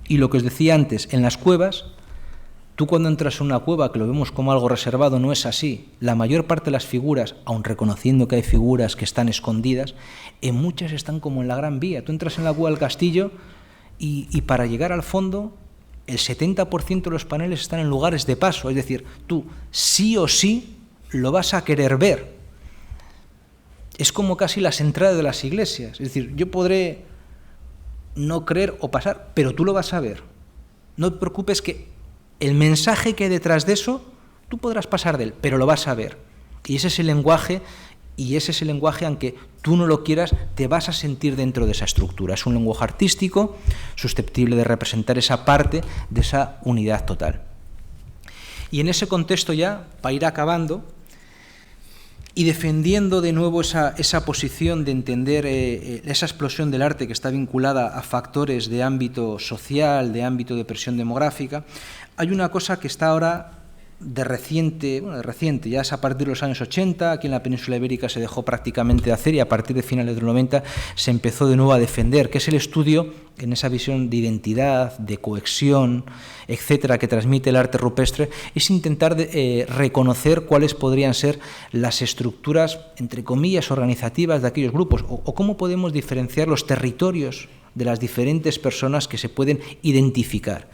Y lo que os decía antes, en las cuevas, tú cuando entras en una cueva, que lo vemos como algo reservado, no es así. La mayor parte de las figuras, aun reconociendo que hay figuras que están escondidas, en muchas están como en la Gran Vía. Tú entras en la cueva del castillo y para llegar al fondo, el 70% de los paneles están en lugares de paso. Es decir, tú sí o sí lo vas a querer ver. Es como casi las entradas de las iglesias. Es decir, yo podré no creer o pasar, pero tú lo vas a ver. No te preocupes que el mensaje que hay detrás de eso, tú podrás pasar de él, pero lo vas a ver. Y ese es el lenguaje, aunque tú no lo quieras, te vas a sentir dentro de esa estructura. Es un lenguaje artístico susceptible de representar esa parte de esa unidad total. Y en ese contexto ya, para ir acabando, y defendiendo de nuevo esa posición de entender esa explosión del arte que está vinculada a factores de ámbito social, de ámbito de presión demográfica, hay una cosa que está ahora de reciente, ya es a partir de los años 80, aquí en la península ibérica se dejó prácticamente de hacer y a partir de finales de los 90 se empezó de nuevo a defender, que es el estudio, en esa visión de identidad, de cohesión, etcétera, que transmite el arte rupestre, es intentar reconocer cuáles podrían ser las estructuras, entre comillas, organizativas de aquellos grupos, o cómo podemos diferenciar los territorios de las diferentes personas que se pueden identificar.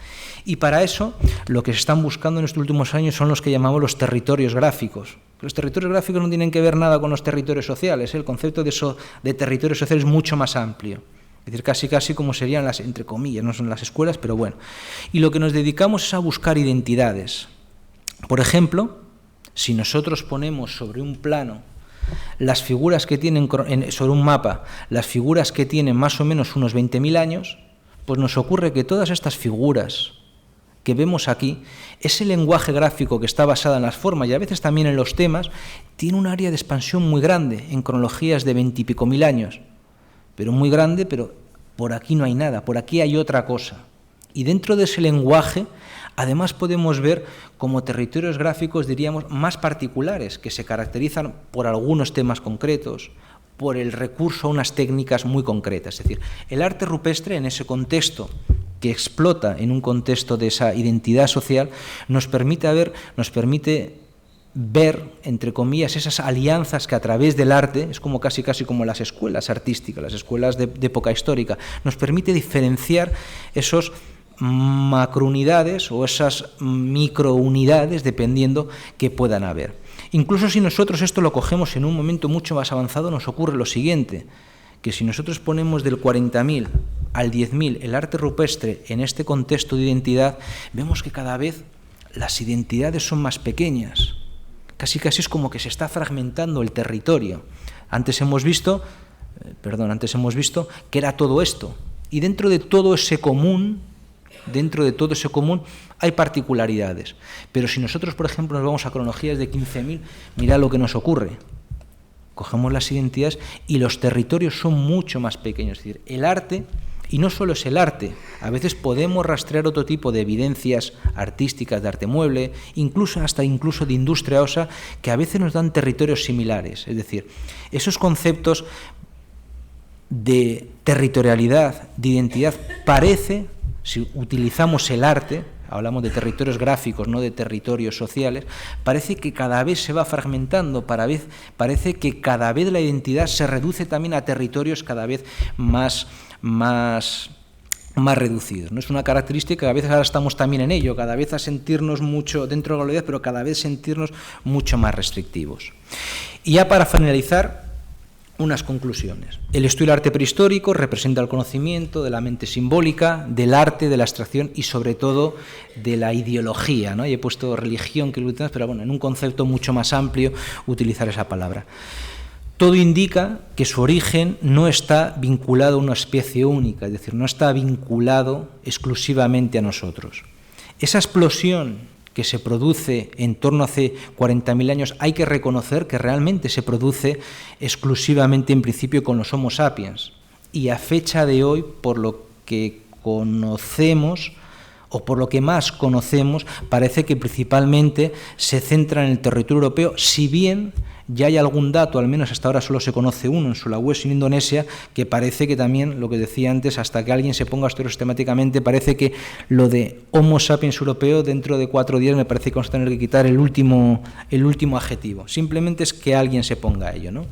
Y para eso, lo que se están buscando en estos últimos años son los que llamamos los territorios gráficos. Los territorios gráficos no tienen que ver nada con los territorios sociales, el concepto de territorio social es mucho más amplio. Es decir, casi como serían las, entre comillas, no son las escuelas, pero bueno. Y lo que nos dedicamos es a buscar identidades. Por ejemplo, si nosotros ponemos sobre un plano las figuras que tienen, sobre un mapa, las figuras que tienen más o menos unos 20.000 años, pues nos ocurre que todas estas figuras que vemos aquí, ese lenguaje gráfico que está basado en las formas y a veces también en los temas, tiene un área de expansión muy grande, en cronologías de 20 y pico mil años, pero muy grande, pero por aquí no hay nada, por aquí hay otra cosa. Y dentro de ese lenguaje, además podemos ver como territorios gráficos, diríamos, más particulares, que se caracterizan por algunos temas concretos, por el recurso a unas técnicas muy concretas. Es decir, el arte rupestre en ese contexto que explota en un contexto de esa identidad social, nos permite ver, entre comillas, esas alianzas que a través del arte, es como casi como las escuelas artísticas, las escuelas de época histórica, nos permite diferenciar esos macrounidades o esas microunidades, dependiendo que puedan haber. Incluso si nosotros esto lo cogemos en un momento mucho más avanzado, nos ocurre lo siguiente, que si nosotros ponemos del 40.000 al 10.000 el arte rupestre en este contexto de identidad, vemos que cada vez las identidades son más pequeñas. Casi es como que se está fragmentando el territorio. Antes hemos visto que era todo esto. Y dentro de todo ese común hay particularidades. Pero si nosotros, por ejemplo, nos vamos a cronologías de 15.000, mirad lo que nos ocurre. Cogemos las identidades y los territorios son mucho más pequeños. Es decir, el arte, y no solo es el arte, a veces podemos rastrear otro tipo de evidencias artísticas de arte mueble, incluso de industria ósea, que a veces nos dan territorios similares. Es decir, esos conceptos de territorialidad, de identidad, parece, si utilizamos el arte, hablamos de territorios gráficos, no de territorios sociales, parece que cada vez se va fragmentando, parece que cada vez la identidad se reduce también a territorios cada vez más reducidos, ¿no? Es una característica que a veces ahora estamos también en ello, cada vez a sentirnos mucho dentro de la globalidad, pero cada vez sentirnos mucho más restrictivos. Y ya para finalizar, unas conclusiones. El estudio del arte prehistórico representa el conocimiento de la mente simbólica, del arte, de la abstracción y sobre todo de la ideología, ¿no? Y he puesto religión, pero bueno, en un concepto mucho más amplio utilizar esa palabra. Todo indica que su origen no está vinculado a una especie única, es decir, no está vinculado exclusivamente a nosotros. Esa explosión que se produce en torno a hace 40.000 años, hay que reconocer que realmente se produce exclusivamente en principio con los Homo sapiens. Y a fecha de hoy, por lo que conocemos, o por lo que más conocemos, parece que principalmente se centra en el territorio europeo, si bien ya hay algún dato, al menos hasta ahora solo se conoce uno, en Sulawesi, en Indonesia, que parece que también, lo que decía antes, hasta que alguien se ponga a estudiar sistemáticamente, parece que lo de Homo sapiens europeo, dentro de 4 días me parece que vamos a tener que quitar el último adjetivo. Simplemente es que alguien se ponga a ello, ¿no?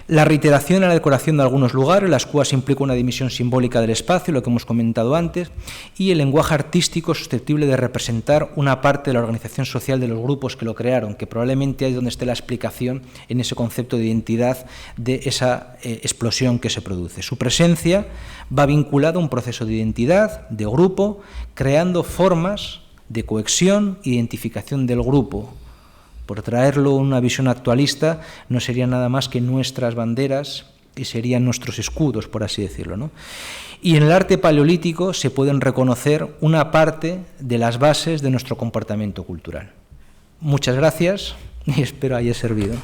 La reiteración en la decoración de algunos lugares, las cuales implica una dimensión simbólica del espacio, lo que hemos comentado antes, y el lenguaje artístico susceptible de representar una parte de la organización social de los grupos que lo crearon, que probablemente ahí es donde esté la explicación en ese concepto de identidad de esa explosión que se produce. Su presencia va vinculada a un proceso de identidad, de grupo, creando formas de cohesión e identificación del grupo. Por traerlo a una visión actualista, no sería nada más que nuestras banderas y serían nuestros escudos, por así decirlo, ¿no? Y en el arte paleolítico se pueden reconocer una parte de las bases de nuestro comportamiento cultural. Muchas gracias y espero haya servido.